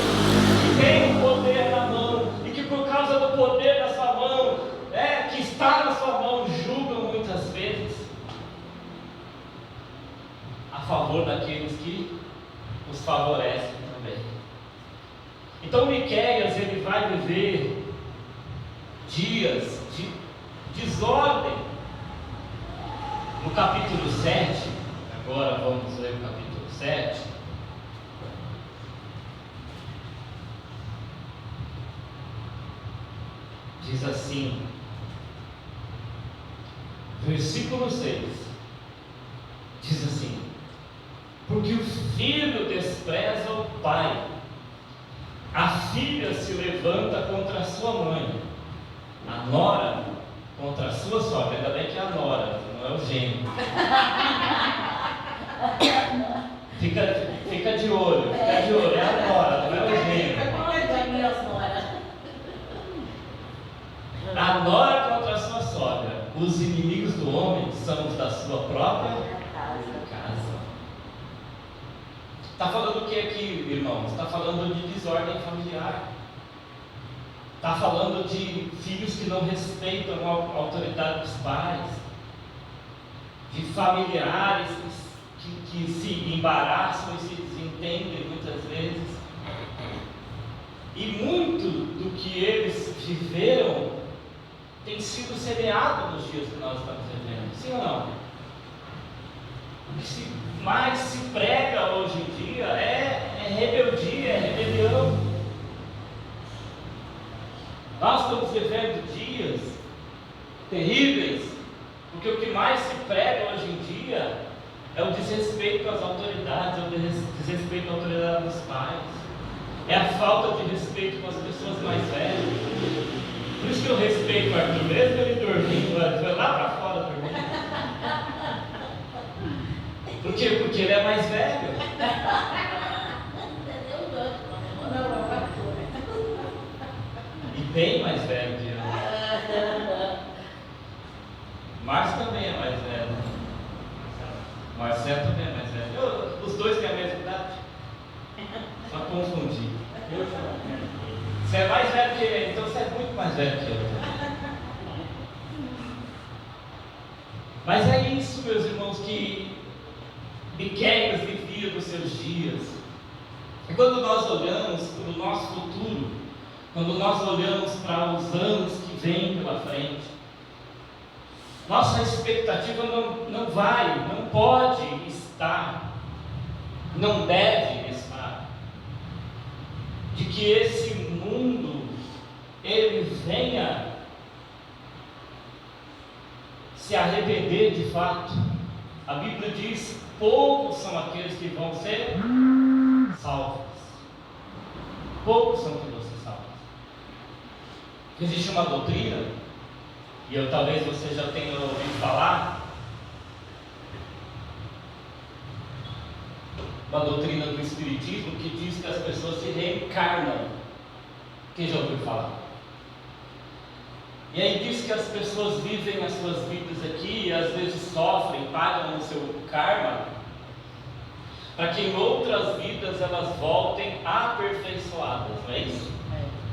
C: que têm o poder na mão e que por causa do poder da sua mão, que está na sua mão, julgam muitas vezes a favor daqueles que os favorecem também. Então Miqueias, ele vai viver dias de desordem. No capítulo 7, agora vamos ler o capítulo 7. Diz assim, versículo 6, diz assim: porque o filho despreza o pai, a filha se levanta contra a sua mãe, a nora contra a sua sogra. Ainda bem que é a nora, não é o gênio. Fica de olho, é a nora, não é o gênio. A nora contra a sua sogra. Os inimigos do homem são os da sua própria casa. Está falando o que aqui, irmãos? Está falando de desordem familiar. Está falando de filhos que não respeitam a autoridade dos pais, de familiares que se embaraçam e se desentendem muitas vezes. E muito do que eles viveram tem sido semeado nos dias que nós estamos vivendo. Sim ou não? O que mais se prega hoje em dia é rebeldia, é rebelião. Nós estamos vivendo dias terríveis, porque o que mais se prega hoje em dia é o desrespeito às autoridades, é o desrespeito à autoridade dos pais, é a falta de respeito com as pessoas mais velhas. Por isso que eu respeito o Arthur, mesmo ele dormindo, ele foi lá para fora dormir. Por quê? Porque ele é mais velho. E bem mais velho que eu. Márcio também é mais velho. Marcelo também é mais velho. Os dois têm a mesma idade. Só confundi. Você é mais velho que ele, então você é muito mais velho que eu. Mas é isso, meus irmãos, que Miqueias vivia nos seus dias. E quando nós olhamos para o nosso futuro, quando nós olhamos para os anos que vêm pela frente, nossa expectativa não pode estar, não deve estar, de que esse mundo, ele venha se arrepender de fato. A Bíblia diz: poucos são aqueles que vão ser salvos. Poucos são que vão ser salvos. Existe uma doutrina, e talvez você já tenha ouvido falar, uma doutrina do Espiritismo que diz que as pessoas se reencarnam. Quem já ouviu falar? E aí diz que as pessoas vivem as suas vidas aqui que às vezes sofrem, pagam o seu karma, para que em outras vidas elas voltem aperfeiçoadas, não é isso?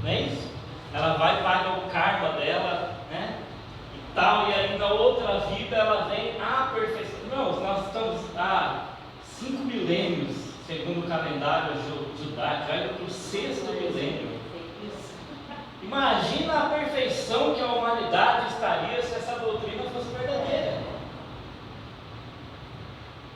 C: Não é isso? Ela vai pagar o karma dela, né? E tal, e aí na outra vida ela vem aperfeiçoada. Irmãos, nós estamos há 5 milênios, segundo o calendário judaico, já indo para o 6º milênio. Imagina a perfeição que a humanidade estaria se essa doutrina fosse verdadeira.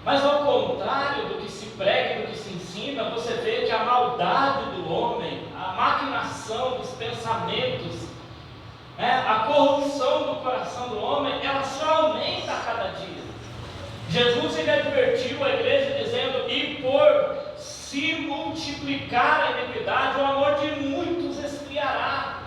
C: Mas ao contrário do que se prega e do que se ensina, você vê que a maldade do homem, a maquinação dos pensamentos, a corrupção do coração do homem, ela só aumenta a cada dia. Jesus ele advertiu a igreja dizendo: e por se multiplicar a iniquidade, o amor de muitos esfriará.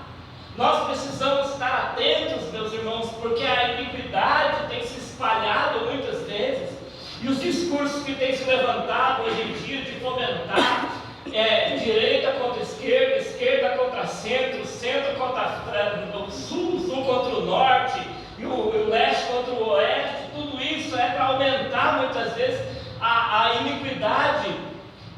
C: Nós precisamos estar atentos, meus irmãos, porque a iniquidade tem se espalhado muitas vezes, e os discursos que têm se levantado hoje em dia de fomentar direita contra esquerda, esquerda contra centro, centro contra o sul, sul contra o norte, e o leste contra o oeste, tudo isso é para aumentar muitas vezes a iniquidade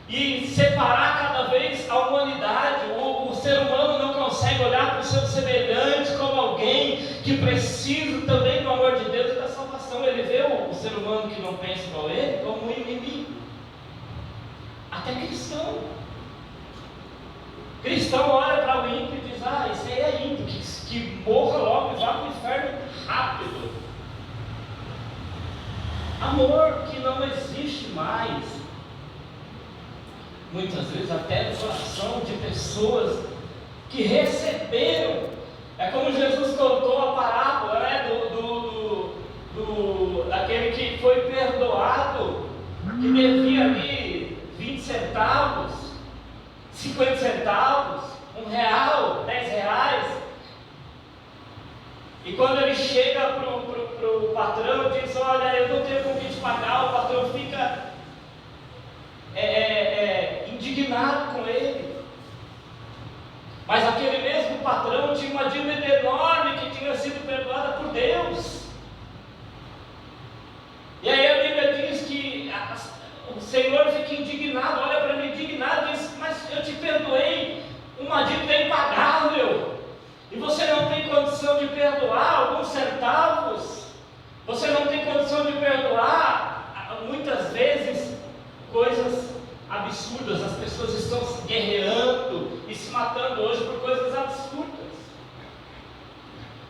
C: e separar cada vez a humanidade. O ser humano não consegue olhar para o seu semelhante como alguém que precisa também do amor de Deus e da salvação. Ele vê o ser humano que não pensa igual ele como um inimigo. Até cristão. Cristão olha para o ímpio e diz: esse aí é ímpio, que morra logo e vá para o inferno rápido. Amor que não existe mais. Muitas vezes até no coração de pessoas que receberam. É como Jesus contou a parábola, né, daquele que foi perdoado, que devia ali 20 centavos, 50 centavos, R$1, R$10. E quando ele chega para o patrão e diz: olha, eu não tenho com que te pagar, o patrão fica indignado com ele. Mas aquele mesmo patrão tinha uma dívida enorme que tinha sido perdoada por Deus. E aí a Bíblia diz que o Senhor fica indignado, olha para mim indignado e diz: mas eu te perdoei uma dívida impagável, e você não tem condição de perdoar alguns centavos, você não tem condição de perdoar muitas vezes coisas absurdas. As pessoas estão se guerreando e se matando hoje por coisas absurdas.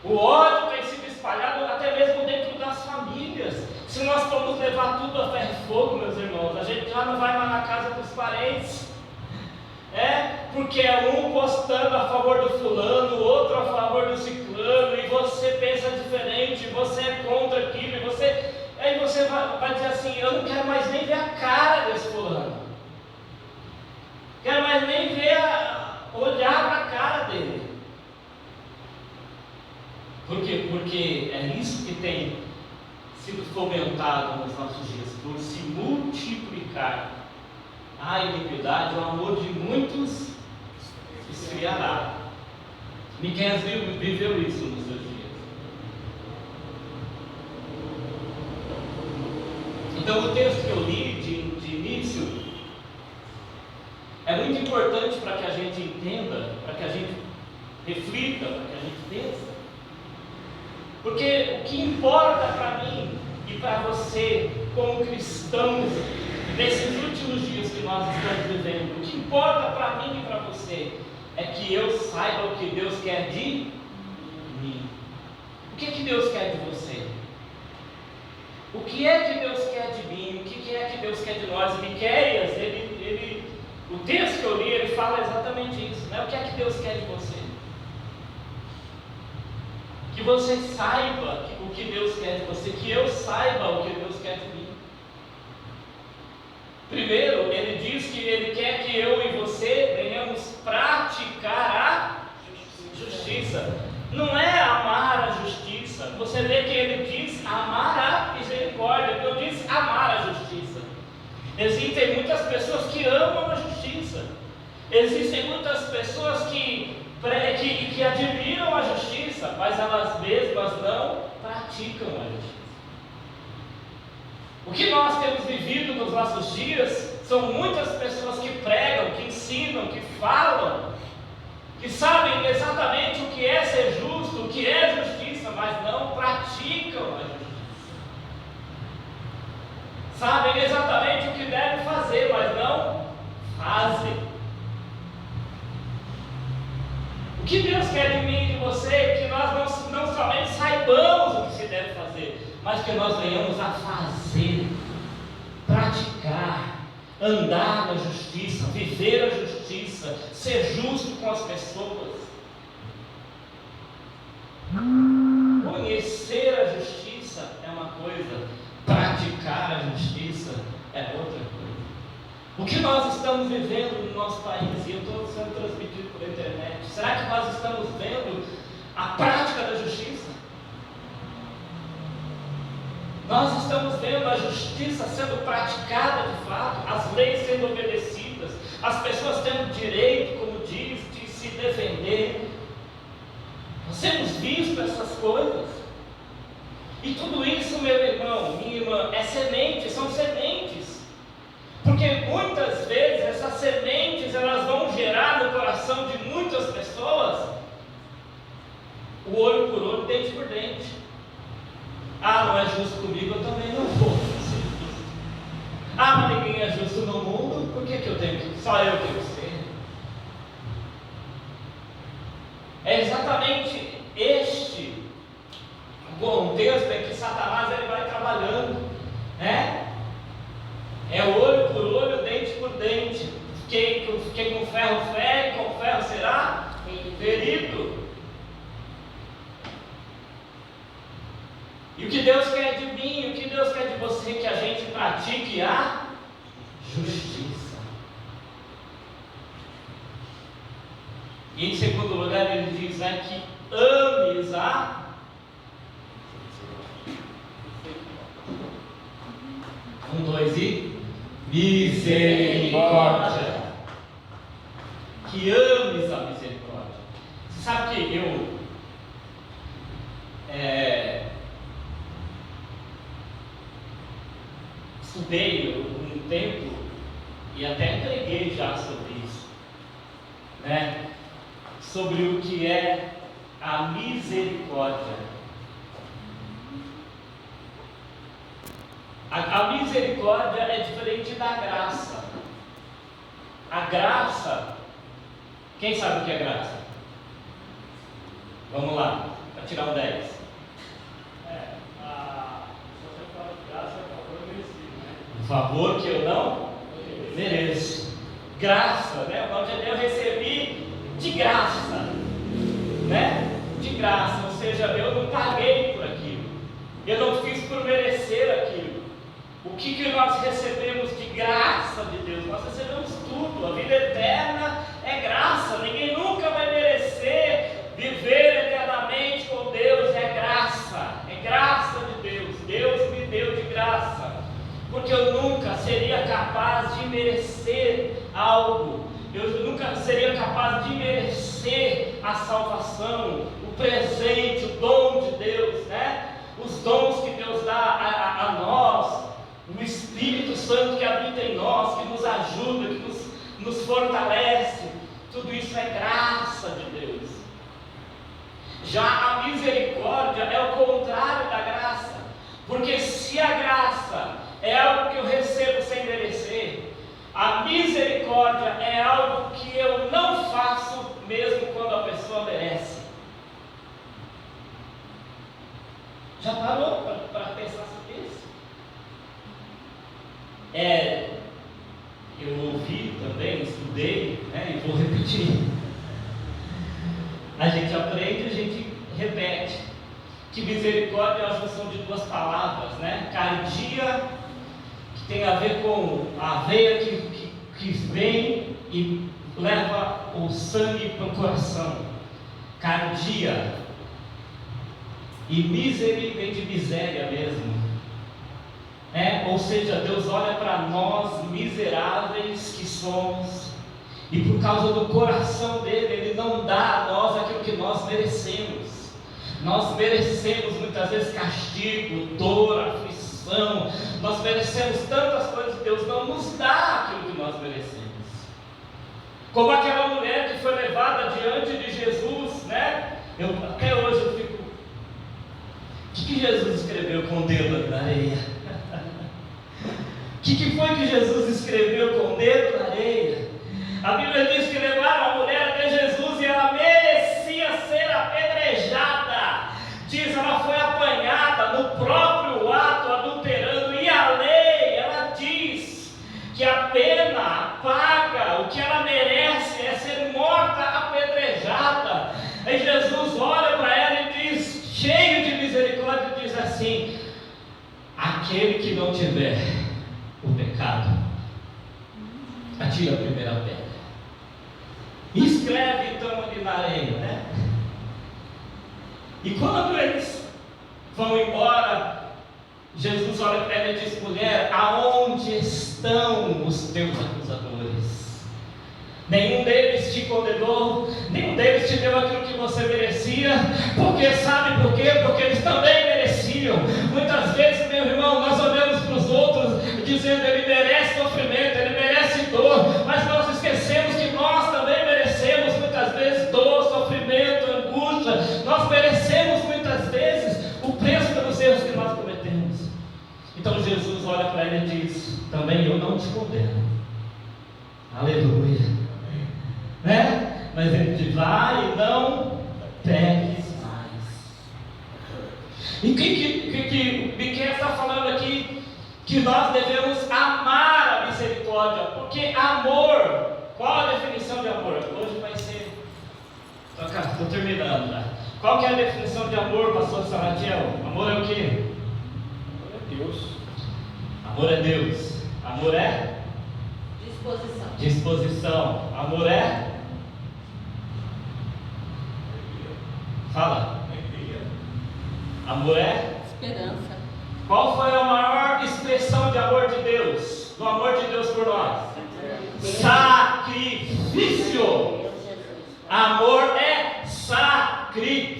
C: O ódio tem sido espalhado até mesmo dentro das famílias. Se nós formos levar tudo a ferro e fogo, meus irmãos, a gente já não vai mais na casa dos parentes. Porque é um postando a favor do fulano, o outro a favor do ciclano, e você pensa diferente, você é contra aquilo, aí você vai dizer assim: eu não quero mais nem ver a cara desse fulano, quero mais nem olhar para a cara dele. Por quê? Porque é isso que tem sido fomentado nos nossos dias, por se multiplicar a iniquidade, o amor de muitos esfriará. Miqueias viveu isso nos seus dias. Então o texto que eu li de início é muito importante para que a gente entenda, para que a gente reflita, para que a gente pense. Porque o que importa para mim e para você, como cristãos, nesses últimos dias que nós estamos vivendo, o que importa para mim e para você é que eu saiba o que Deus quer de mim. O que Deus quer de você? O que é que Deus quer de mim? O que é que Deus quer de nós? Miqueias, o texto que eu li, ele fala exatamente isso, né? O que é que Deus quer de você? Que você saiba o que Deus quer de você, que eu saiba o que Deus quer de mim. Primeiro, ele diz que ele quer que eu e você venhamos praticar a justiça. Não é amar a justiça. Você vê que ele diz amar a misericórdia, não diz amar a justiça. Existem muitas pessoas que amam a justiça. Existem muitas pessoas que admiram a justiça, mas elas mesmas não praticam a justiça. O que nós temos vivido nos nossos dias são muitas pessoas que pregam, que ensinam, que falam, que sabem exatamente o que é ser justo, o que é justiça, mas não praticam a justiça. Sabem exatamente o que devem fazer, mas não fazem. O que Deus quer de mim e de você é que nós não somente saibamos o que se deve fazer, mas que nós venhamos a fazer, praticar, andar na justiça, viver a justiça, ser justo com as pessoas. Conhecer a justiça é uma coisa, praticar a justiça é outra coisa. O que nós estamos vivendo no nosso país, e eu estou sendo transmitido pela internet, será que nós estamos vendo a prática da justiça? Nós estamos vendo a justiça sendo praticada de fato, as leis sendo obedecidas, as pessoas tendo direito, como diz, de se defender. Nós temos visto essas coisas. E tudo isso, meu irmão, minha irmã, é semente, são sementes. Porque muitas vezes essas sementes elas vão gerar no coração de muitas pessoas o olho por olho, dente por dente. Ah, não é justo comigo, eu também não vou ser justo. Ah, mas ninguém é justo no mundo, por que eu tenho que, só eu tenho que ser? É exatamente este contexto em que Satanás ele vai trabalhando, né? É olho por olho, dente por dente. Quem com ferro fere, com ferro será ferido. E o que Deus quer de mim, o que Deus quer de você, que a gente pratique a justiça. E em segundo lugar ele diz que ames a misericórdia. Que ames a misericórdia. Você sabe que eu estudei um tempo e até preguei já sobre isso, né? Sobre o que é a misericórdia. A misericórdia é diferente da graça. A graça, quem sabe o que é graça? Vamos lá, para tirar um 10. Um favor que eu não mereço. Graça, né? Eu recebi de graça, né? De graça, ou seja, eu não paguei por aquilo, eu não fiz por merecer aquilo. O que nós recebemos de graça de Deus? Nós recebemos tudo. A vida eterna é graça. Ninguém nunca vai merecer viver eternamente com Deus. É graça de Deus. Deus me deu de graça, porque eu nunca seria capaz de merecer algo. Eu nunca seria capaz de merecer a salvação, o presente, o dom de Deus, né? Os dons que Deus dá a nós. O Espírito Santo que habita em nós, que nos ajuda, que nos fortalece, tudo isso é graça de Deus. Já a misericórdia é o contrário da graça, porque se a graça é algo que eu recebo sem merecer, a misericórdia é algo que eu não faço mesmo quando a pessoa merece. Já parou para pensar sobre isso? Eu ouvi também, estudei, né, e vou repetir. A gente aprende, a gente repete. Que misericórdia é a junção de duas palavras, né? Cardia, que tem a ver com a veia que vem e leva o sangue para o coração. Cardia. E misery vem de miséria mesmo. Ou seja, Deus olha para nós miseráveis que somos, e por causa do coração dele, Ele não dá a nós aquilo que nós merecemos. Nós merecemos muitas vezes castigo, dor, aflição, Nós merecemos tantas coisas, Deus não nos dá aquilo que nós merecemos. Como aquela mulher que foi levada diante de Jesus, né? Até hoje eu fico... O que Jesus escreveu com o dedo na areia? O que foi que Jesus escreveu com o dedo na areia? A Bíblia diz que levaram a mulher até Jesus e ela merecia ser apedrejada. Diz, ela foi apanhada no próprio ato, adulterando. E a lei, ela diz que a pena paga, o que ela merece é ser morta apedrejada. Aí Jesus olha para ela e diz, cheio de misericórdia, diz assim: aquele que não tiver o pecado, atira a primeira pedra. Escreve então ali na areia, né? E quando eles vão embora, Jesus olha para ela e diz: mulher, aonde estão os teus acusadores? Nenhum deles te condenou, nenhum deles te deu aquilo que você merecia, porque sabe por quê? Porque eles também mereciam. Muitas vezes, meu irmão, nós olhamos para os outros dizendo: ele merece sofrimento, ele merece dor, mas nós esquecemos que nós também merecemos muitas vezes dor, sofrimento, angústia. Nós merecemos muitas vezes o preço pelos erros que nós cometemos. Então Jesus olha para ele e diz: também eu não te condeno. Aleluia. Né? Mas ele diz: vai e não peques mais. E o que Miqueias está falando aqui? Que nós devemos amar a misericórdia, porque amor, qual a definição de amor? Hoje vai ser, estou terminando já. Qual que é a definição de amor, pastor Salatiel? Amor é o quê?
D: Amor é Deus.
C: Amor é Deus. Amor é?
A: Disposição.
C: Disposição. Amor é? Fala. Amor é?
B: Esperança.
C: Qual foi a maior expressão de amor de Deus? Do amor de Deus por nós? Sacrifício. Amor é sacrifício.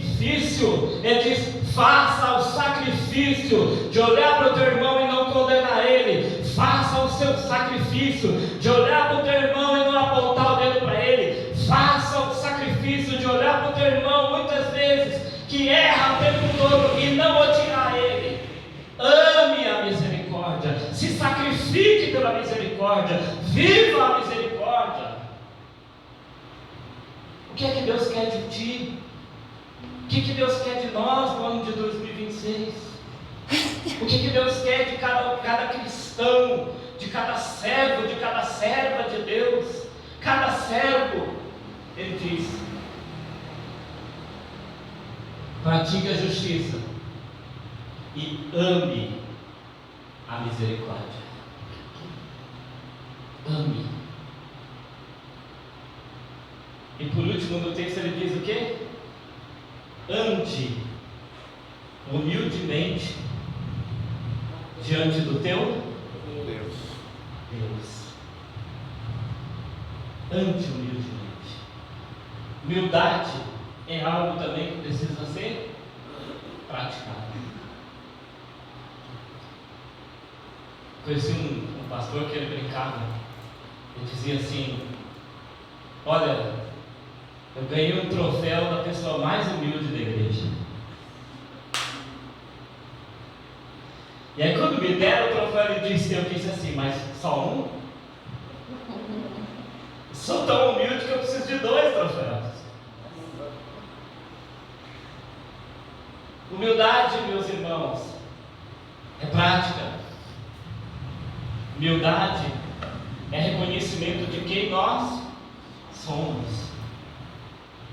C: Ele diz: faça o sacrifício de olhar para o teu irmão e não condenar ele. Faça o seu sacrifício de olhar para o teu irmão e não apontar o dedo para ele. Faça o sacrifício de olhar para o teu irmão muitas vezes que erra o tempo todo e não odiar ele. Ame a misericórdia, se sacrifique pela misericórdia, viva a misericórdia. O que é que Deus quer de ti? O que Deus quer de nós no ano de 2026? O que Deus quer de cada cristão, de cada servo, de cada serva de Deus? Cada servo, ele diz: pratique a justiça e ame a misericórdia. Ame. E por último no texto ele diz o quê? Ande humildemente diante do teu Deus. Ande humildemente. Humildade é algo também que precisa ser praticado. Conheci um pastor que ele brincava. Ele dizia assim: olha, eu ganhei um troféu da pessoa mais humilde da igreja. E aí quando me deram o troféu, eu disse assim: mas só um? Sou tão humilde que eu preciso de 2 troféus. Humildade, meus irmãos, é prática. Humildade é reconhecimento de quem nós somos.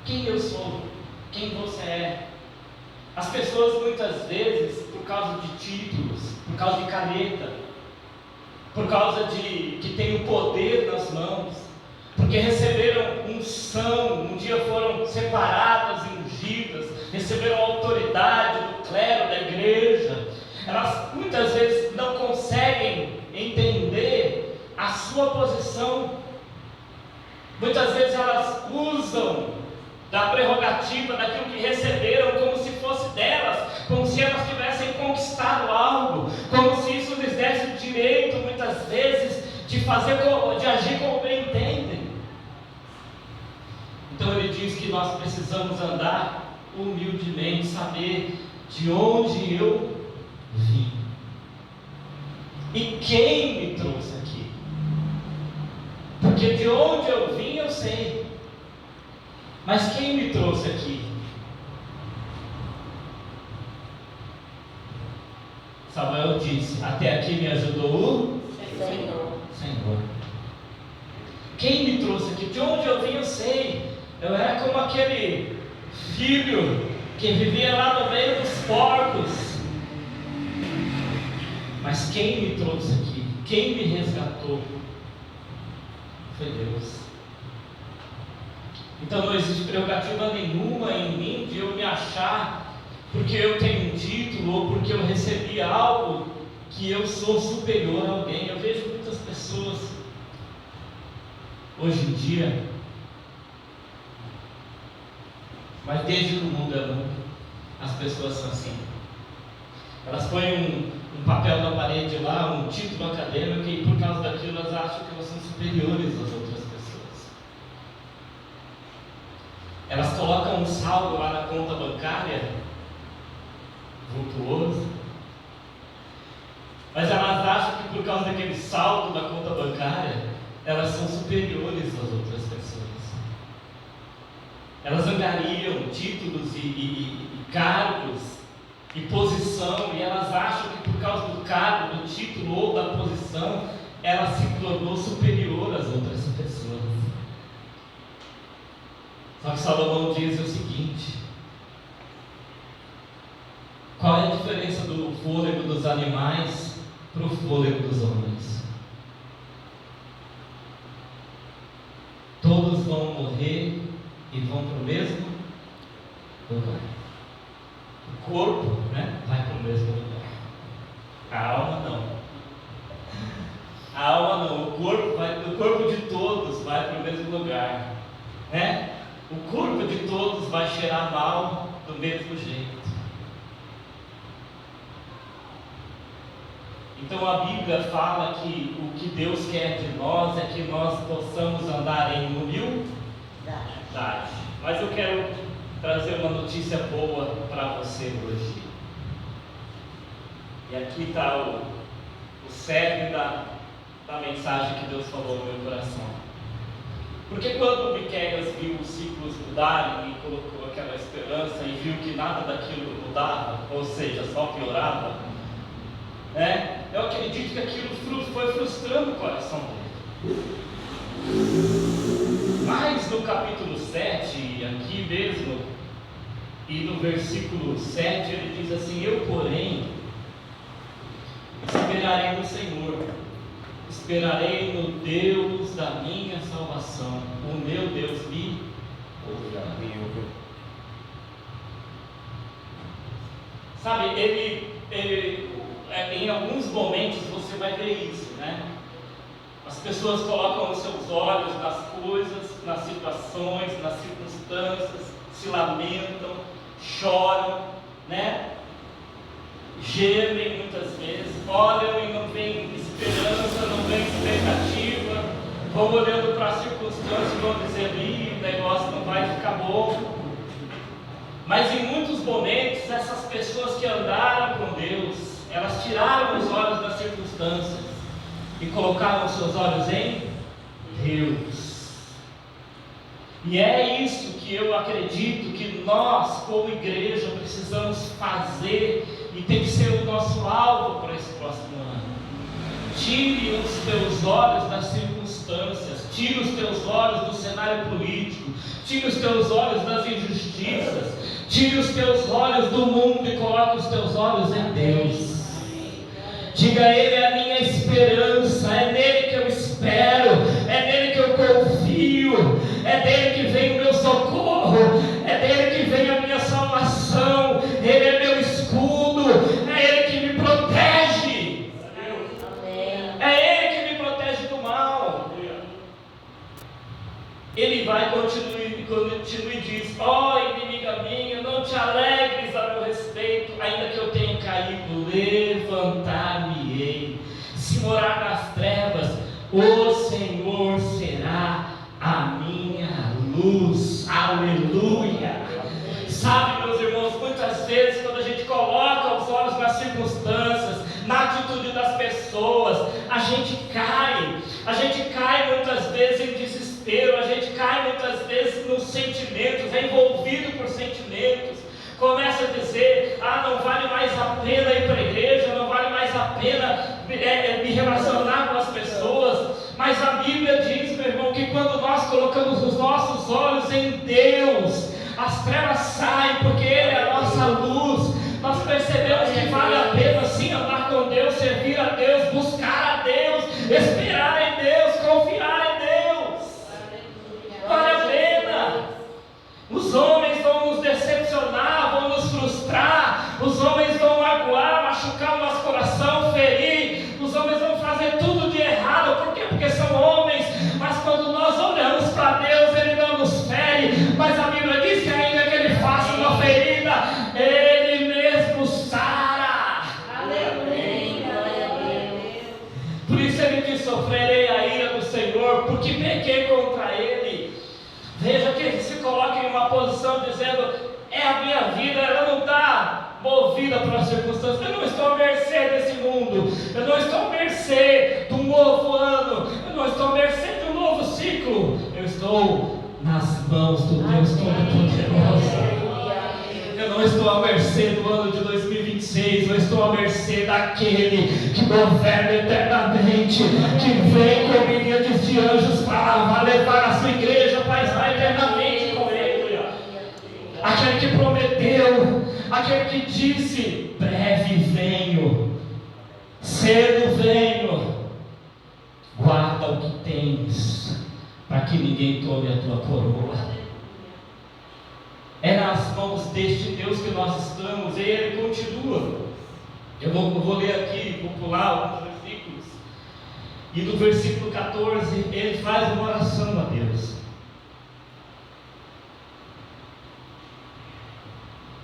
C: Quem eu sou, quem você é. As pessoas muitas vezes, por causa de títulos, por causa de caneta, por causa de que tem o poder nas mãos, porque receberam unção, um dia foram separadas e ungidas, receberam a autoridade do clero, da igreja, elas muitas vezes não conseguem entender a sua posição. Muitas vezes elas usam da prerrogativa, daquilo que receberam, como se fosse delas, como se elas tivessem conquistado algo, como se isso lhes desse de agir como bem entendem. Então ele diz que nós precisamos andar humildemente, saber de onde eu vim e quem me trouxe aqui. Porque de onde eu vim eu sei, mas quem me trouxe aqui? Samuel disse: até aqui me ajudou o Senhor. Quem me trouxe aqui? De onde eu vim eu sei. Eu era como aquele filho que vivia lá no meio dos porcos. Mas quem me trouxe aqui? Quem me resgatou? Foi Deus. Então não existe prerrogativa nenhuma em mim de eu me achar porque eu tenho um título ou porque eu recebi algo que eu sou superior a alguém. Eu vejo muitas pessoas hoje em dia, mas desde que o mundo é mundo, as pessoas são assim. Elas põem um papel na parede lá, um título acadêmico, e por causa daquilo elas acham que elas são superiores às outras pessoas. Elas colocam um saldo lá na conta bancária, vultuoso, mas elas acham que por causa daquele saldo da conta bancária, elas são superiores às outras pessoas. Elas angariam títulos e cargos e posição, e elas acham que por causa do cargo, do título ou da posição, ela se tornou superior às outras pessoas. Só que Salomão diz o seguinte: qual é a diferença do fôlego dos animais para o fôlego dos homens? Todos vão morrer e vão para o mesmo lugar. O corpo, vai para o mesmo lugar. A alma não. A alma não. O corpo de todos vai para o mesmo lugar, O corpo de todos vai cheirar mal do mesmo jeito. Então a Bíblia fala que o que Deus quer de nós é que nós possamos andar em humildade. Mas eu quero trazer uma notícia boa para você hoje. E aqui está o cerne da mensagem que Deus falou no meu coração. Porque quando Miqueias viu os ciclos mudarem e colocou aquela esperança e viu que nada daquilo mudava, ou seja, só piorava, eu acredito que aquilo foi frustrando o coração dele. Mas no capítulo 7, aqui mesmo, e no versículo 7, ele diz assim: eu, porém, esperarei no Senhor, esperarei no Deus da minha salvação, o meu Deus me ouvirá. Sabe, ele em alguns momentos você vai ver isso, As pessoas colocam os seus olhos nas coisas, nas situações, nas circunstâncias, se lamentam, choram, gemem muitas vezes, olham e não vem esperança, não vem expectativa, vão olhando para as circunstâncias e vão dizer: o negócio não vai ficar bom. Mas em muitos momentos, essas pessoas que andaram com Deus, elas tiraram os olhos das circunstâncias e colocaram os seus olhos em Deus. E é isso que eu acredito que nós, como igreja, precisamos fazer e tem que ser o nosso alvo para esse próximo ano. Tire os teus olhos das circunstâncias, tire os teus olhos do cenário político, tire os teus olhos das injustiças, tire os teus olhos do mundo e coloque os teus olhos em Deus. Diga: Ele é a minha esperança, é nele que eu espero, é nele que eu confio, é dele que vem o meu socorro, é dele que vem a minha salvação, ele é meu escudo, é ele que me protege, é ele que me protege do mal. Ele vai continua e diz: inimiga minha, não te alegres a meu respeito, ainda que eu tenha caído, levantar-me-ei. Se morar nas trevas, atitude das pessoas, a gente cai muitas vezes em desespero, a gente cai muitas vezes nos sentimentos, é envolvido por sentimentos, começa a dizer, não vale mais a pena ir para a igreja, não vale mais a pena me relacionar com as pessoas, mas a Bíblia diz, meu irmão, que quando nós colocamos os nossos olhos em Deus, as trevas saem, porque Ele é a nossa luz. Nós percebemos que vale a pena sim andar com Deus, servir a Deus, buscar a Deus, esperar em Deus, confiar em Deus. Vale a pena. Os homens vão nos decepcionar, vão nos frustrar, os homens vão magoar, machucar o nosso coração, ferir, os homens vão fazer tudo de errado. Por quê? Porque são homens, mas quando nós olhamos para Deus, Ele não nos fere, mas a Bíblia diz que ainda que Ele faça uma ferida, Ele mesmo sara.
B: Aleluia, glória a Deus.
C: Por isso Ele diz, sofrerei a ira do Senhor, porque pequei contra Ele. Veja que Ele se coloca em uma posição dizendo, é a minha vida, ela não está movida pelas circunstâncias, eu não estou à mercê desse mundo, eu não estou à mercê de um novo ano, eu não estou à mercê de um novo ciclo, eu estou nas mãos do Deus Todo-Poderoso. Eu não estou à mercê do ano de 2026, eu estou à mercê daquele que governa eternamente, que vem com milhares de anjos para levar a sua igreja para estar eternamente com Ele. Aquele que prometeu, aquele que disse, breve venho, cedo venho, guarda o que tens, para que ninguém tome a tua coroa. É nas mãos deste Deus que nós estamos, e Ele continua. Eu vou ler aqui, vou pular alguns versículos, e no versículo 14, Ele faz uma oração a Deus.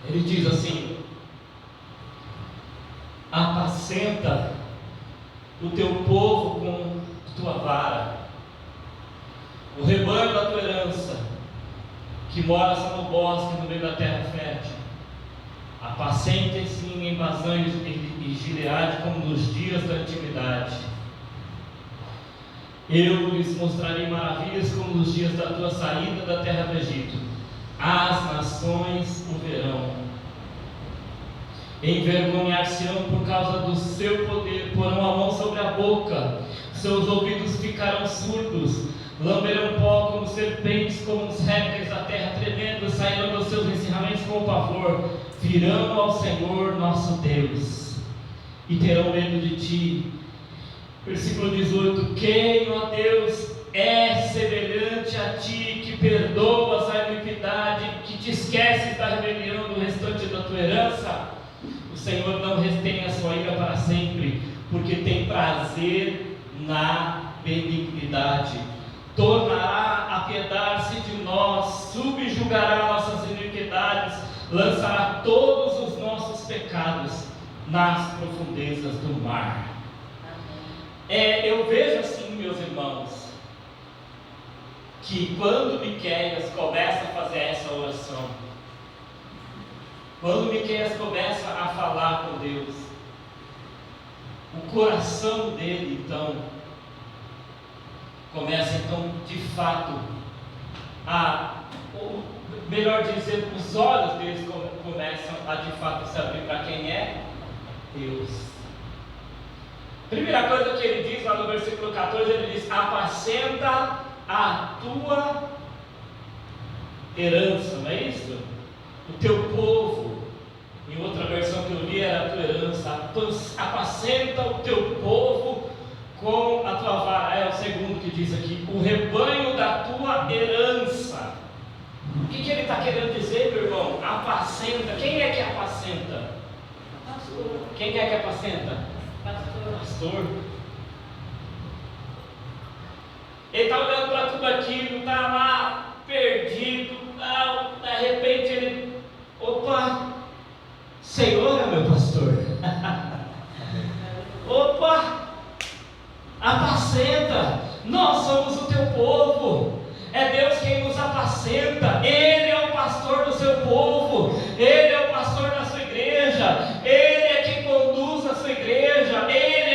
C: Ele diz assim, apacenta o teu povo com tua vara, o rebanho da tua herança, que moras no bosque, no meio da terra fértil. Apacentem-se em Bazã e Gileade, como nos dias da antiguidade. Eu lhes mostrarei maravilhas, como nos dias da tua saída da terra do Egito. As nações o verão, envergonhar-se-ão por causa do seu poder, porão a mão sobre a boca, seus ouvidos ficarão surdos, lamberão pó como serpentes, como os répteis da terra tremendo, sairão dos seus encerramentos com pavor, virão ao Senhor nosso Deus, e terão medo de ti. Versículo 18: quem, ó Deus, é semelhante a ti, que perdoas a iniquidade, que te esqueces da rebelião do restante da tua herança? O Senhor não retém a sua ira para sempre, porque tem prazer na benignidade. Tornará a piedade-se de nós, subjugará nossas iniquidades, lançará todos os nossos pecados nas profundezas do mar. Eu vejo assim, meus irmãos, que quando Miqueias começa a fazer essa oração, quando Miqueias começa a falar com Deus, o coração dele então começa de fato ou melhor dizer, os olhos deles começam a de fato se abrir para quem é Deus. Primeira coisa que ele diz lá no versículo 14, ele diz: apacenta a tua herança, não é isso? O teu povo. Em outra versão que eu li era a tua herança. Apacenta o teu povo com a tua vara. É o segundo que diz aqui: o rebanho da tua herança. O que ele está querendo dizer, meu irmão? Apacenta. Quem é que apacenta?
B: Pastor.
C: Quem é que apacenta? Pastor. Ele está olhando para tudo aquilo, está lá perdido, de repente ele, opa, Senhor é meu pastor. Opa, apacenta, nós somos o teu povo, é Deus quem nos apacenta, Ele é o pastor do seu povo, Ele é o pastor da sua igreja, Ele é quem conduz a sua igreja, Ele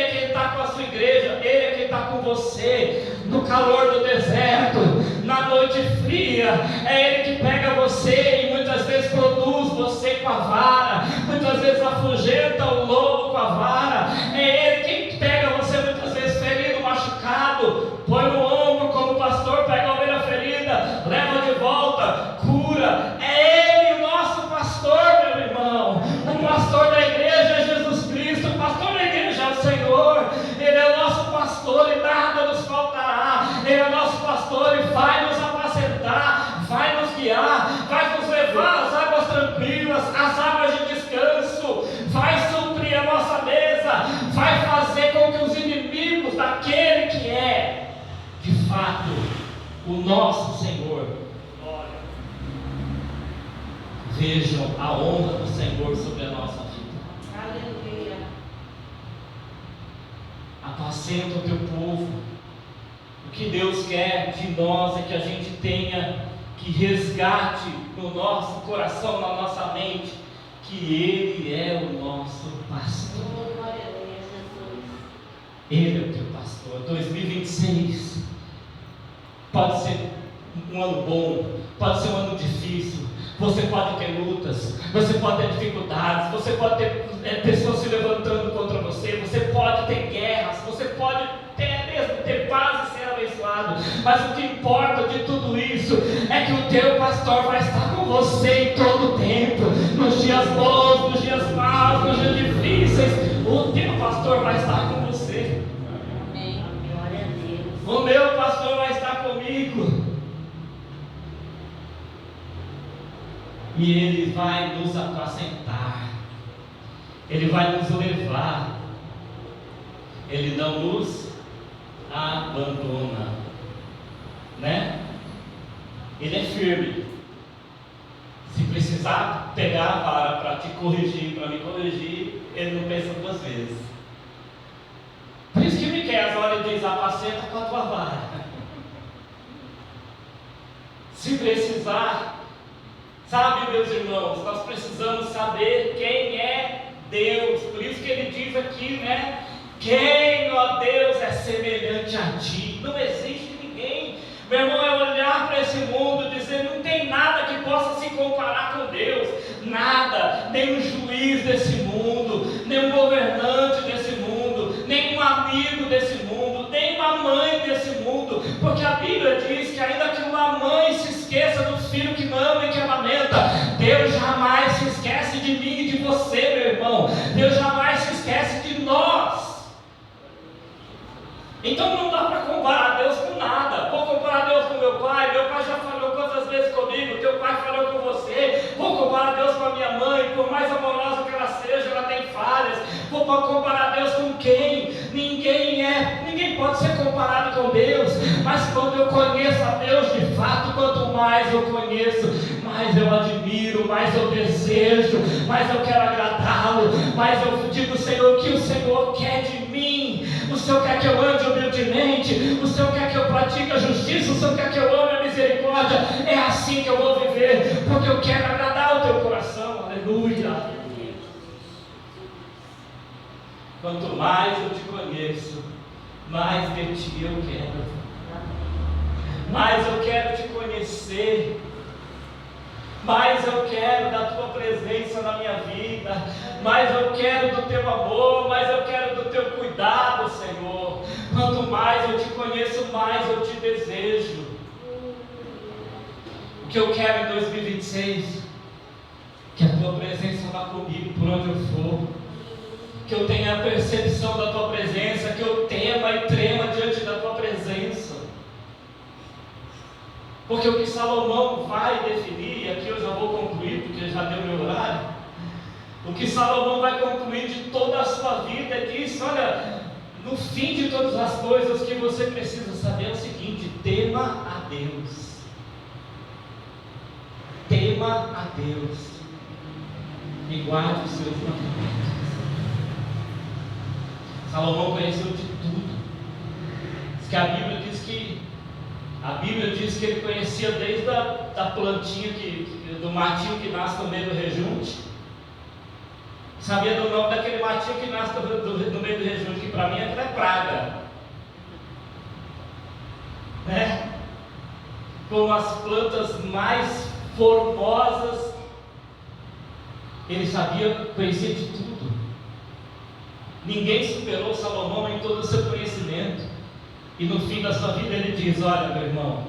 C: você no calor do deserto, na noite fria. É Ele que pega você e muitas vezes produz você com a vara, muitas vezes afugenta o lobo com a vara. É Ele quem pega você muitas vezes ferido, machucado, põe no ombro como o pastor pega a ovelha ferida, leva de volta, cura. É Ele o nosso pastor, meu irmão. O pastor da igreja é Jesus Cristo, o pastor da igreja é o Senhor. Ele é o nosso pastor e nada nos faltará. Ele é o nosso pastor e vai nos apacentar, vai nos guiar, vai nos levar às águas tranquilas, às águas de descanso, vai suprir a nossa mesa, vai fazer com que os inimigos daquele que é, de fato, o nosso Senhor, vejam a honra do Senhor sobre a nossa vida.
A: Aleluia.
C: Apacenta o teu povo. O que Deus quer de nós é que a gente tenha, que resgate no nosso coração, na nossa mente, que Ele é o nosso pastor.
A: Oh, glória a Deus, Jesus.
C: Ele é o teu pastor. 2026 pode ser um ano bom, pode ser um ano difícil. Você pode ter lutas, você pode ter dificuldades, você pode ter pessoas se levantando contra você, você pode ter guerras, você pode mesmo ter paz e ser abençoado. Mas o que importa de tudo isso é que o teu pastor vai estar com você em todo o tempo, nos dias bons, nos dias maus, nos dias difíceis. O teu pastor vai estar com você.
A: Amém. Glória a Deus.
C: O meu pastor vai estar comigo. E Ele vai nos apacentar, Ele vai nos levar, Ele não nos abandona, né? Ele é firme. Se precisar pegar a vara para te corrigir, para me corrigir, Ele não pensa duas vezes. Por isso que Miqueias olha e diz: apacenta com a tua vara. Se precisar. Sabe, meus irmãos, nós precisamos saber quem é Deus. Por isso que ele diz aqui, né? Quem, ó Deus, é semelhante a ti? Não existe ninguém. Meu irmão, é olhar para esse mundo e dizer: não tem nada que possa se comparar com Deus. Nada, nem um juiz desse mundo, nem um governante desse mundo, nem um amigo desse mundo, nem uma mãe desse mundo. Porque a Bíblia diz que ainda que uma mãe se esqueça dos filhos que ama e que amamenta, Deus jamais se esquece de mim e de você, meu irmão. Deus jamais se esquece de nós. Então não dá para comparar Deus com nada. Vou comparar Deus com meu pai já falou quantas vezes comigo, teu pai falou com você. Vou comparar Deus com a minha mãe, por mais amorosa que ela seja, ela tem falhas. Vou comparar Deus com quem? Ninguém pode ser comparado com Deus. Mas quando eu conheço a Deus de fato, quanto mais eu conheço, mais eu admiro, mais eu desejo, mais eu quero agradá-lo, mais eu digo: Senhor, o que o Senhor quer de mim? O Senhor quer que eu ande humildemente, o Senhor quer que eu pratique a justiça, o Senhor quer que eu ame a misericórdia. É assim que eu vou viver, porque eu quero agradar o teu coração. Aleluia. Quanto mais eu te conheço, mais de ti eu quero. Mais eu quero te conhecer, mais eu quero da tua presença na minha vida, mais eu quero do teu amor, mais eu quero do teu cuidado, Senhor. Quanto mais eu te conheço, mais eu te desejo. O que eu quero em 2026, que a tua presença vá comigo por onde eu for, que eu tenha a percepção da tua presença, que eu tema e trema diante da tua presença. Porque o que Salomão vai definir, e aqui eu já vou concluir, porque já deu meu horário, o que Salomão vai concluir de toda a sua vida é que isso, olha, no fim de todas as coisas, o que você precisa saber é o seguinte: tema a Deus. Tema a Deus e guarde os seus mandamentos. Salomão conheceu de tudo. Diz que a Bíblia diz que ele conhecia desde a plantinha, do matinho que nasce no meio do rejunte. Sabia do nome daquele matinho que nasce no meio do rejunte, que para mim aquilo é praga. com as plantas mais formosas. Ele sabia, conhecia de tudo. Ninguém superou Salomão em todo o seu conhecimento. E no fim da sua vida ele diz: olha, meu irmão,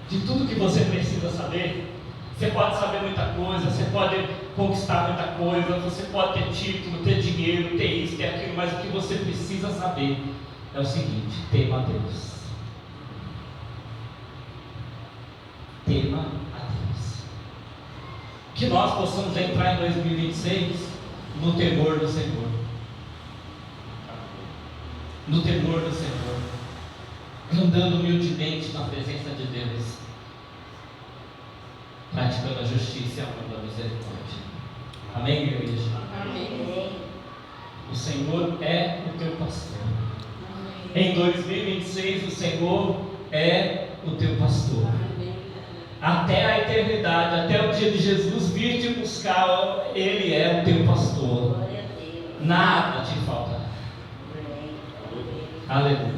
C: de tudo que você precisa saber, você pode saber muita coisa, você pode conquistar muita coisa, você pode ter título, ter dinheiro, ter isso, ter aquilo, mas o que você precisa saber é o seguinte: tema a Deus. Tema a Deus. Que nós possamos entrar em 2026 no temor do Senhor. No temor do Senhor, andando humildemente na presença de Deus, praticando a justiça e amando a misericórdia. Amém, igreja?
A: Amém.
C: O Senhor é o teu pastor. Em 2026 o Senhor é o teu pastor. Até a eternidade, até o dia de Jesus vir te buscar, Ele é o teu pastor. Nada te faltará. Aleluia.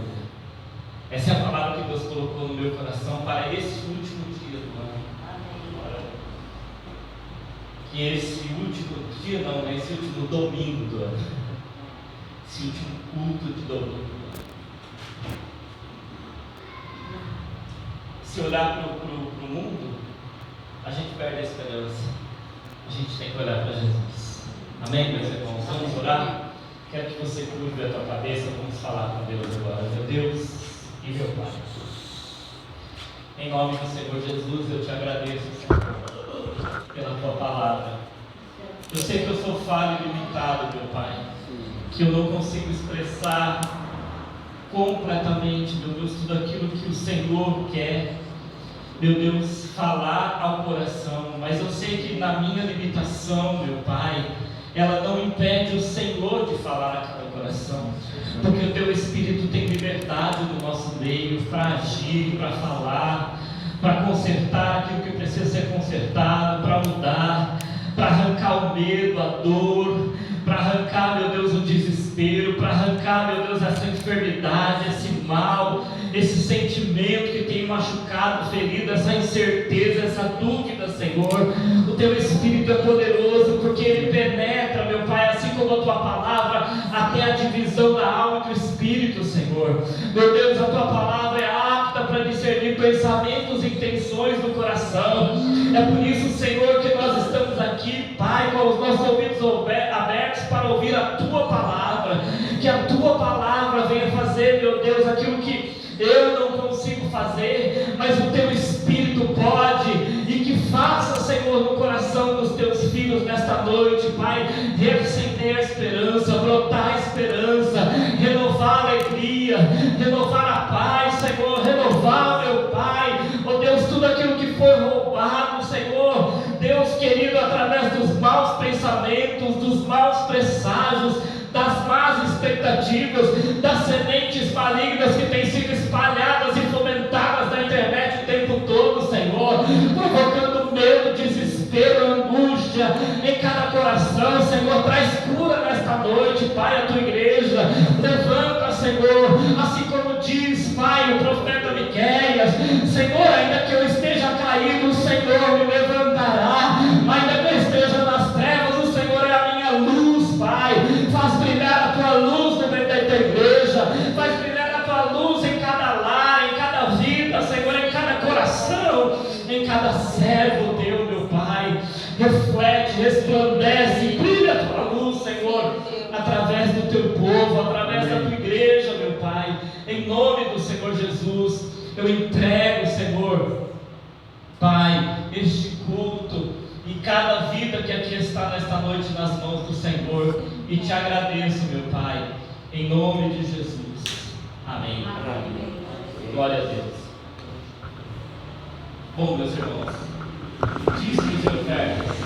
C: Essa é a palavra que Deus colocou no meu coração para esse último dia do ano. Que esse último dia, não, né? Esse último domingo do ano. Esse último culto de domingo do ano. Se olhar para o mundo, a gente perde a esperança. A gente tem que olhar para Jesus. Amém, meus irmãos? Vamos orar? Quero que você curve a tua cabeça. Vamos falar com Deus agora. Meu Deus e meu Pai, em nome do Senhor Jesus, eu te agradeço, Senhor, pela tua palavra. Eu sei que eu sou falho e limitado, meu Pai, que eu não consigo expressar completamente, meu Deus, tudo aquilo que o Senhor quer, meu Deus, falar ao coração. Mas eu sei que na minha limitação, meu Pai, ela não impede o Senhor de falar a cada coração, porque o teu Espírito tem liberdade no nosso meio para agir, para falar, para consertar aquilo que precisa ser consertado, para mudar, para arrancar o medo, a dor, para arrancar, meu Deus, o desespero, para arrancar, meu Deus, essa enfermidade, esse mal, esse sentimento que tem machucado, ferido, essa incerteza, essa dúvida, Senhor. O teu Espírito é poderoso, porque ele penetra, meu Pai, assim como a tua palavra, até a divisão da alma e do Espírito, Senhor. Meu Deus, a tua palavra é apta para discernir pensamentos e intenções do coração. É por isso, Senhor, que nós estamos aqui, Pai, com os nossos ouvidos abertos para ouvir a tua palavra. Que a tua palavra venha fazer, meu Deus, aquilo que eu não consigo fazer, mas o teu Espírito pode, e que faça, Senhor, no coração dos teus filhos nesta noite, Pai, reacender a esperança, brotar a esperança, renovar a alegria, renovar a paz, Senhor, renovar, meu Pai, ó Deus, tudo aquilo que foi roubado, Senhor, Deus querido, através dos maus pensamentos, dos maus presságios, das más expectativas, das sementes malignas que têm sido espalhadas e fomentadas na internet o tempo todo, Senhor, provocando medo, desespero, angústia em cada coração. Senhor, traz cura nesta noite, Pai, a tua igreja. Levanta, Senhor, assim como diz, Pai, o profeta Miqueias, Senhor, ainda que eu esteja caído, o Senhor me levantará, ainda que eu esteja nas trevas, o Senhor é a minha luz, Pai. Faz brilhar a tua luz no meio da tua igreja, faz brilhar a tua luz em cada lar, em cada vida, Senhor, em cada coração, em cada servo teu, meu Pai. Reflete, resplandece, brilha a tua luz, Senhor, através do teu povo, através da tua igreja, meu Pai. Em nome do Senhor Jesus, eu entrego, Senhor, Pai, este culto e cada vida que aqui está nesta noite nas mãos do Senhor, e te agradeço, meu Pai, em nome de Jesus. Amém.
A: Amém.
C: Glória a Deus. Bom, meus irmãos, dízimos e ofertas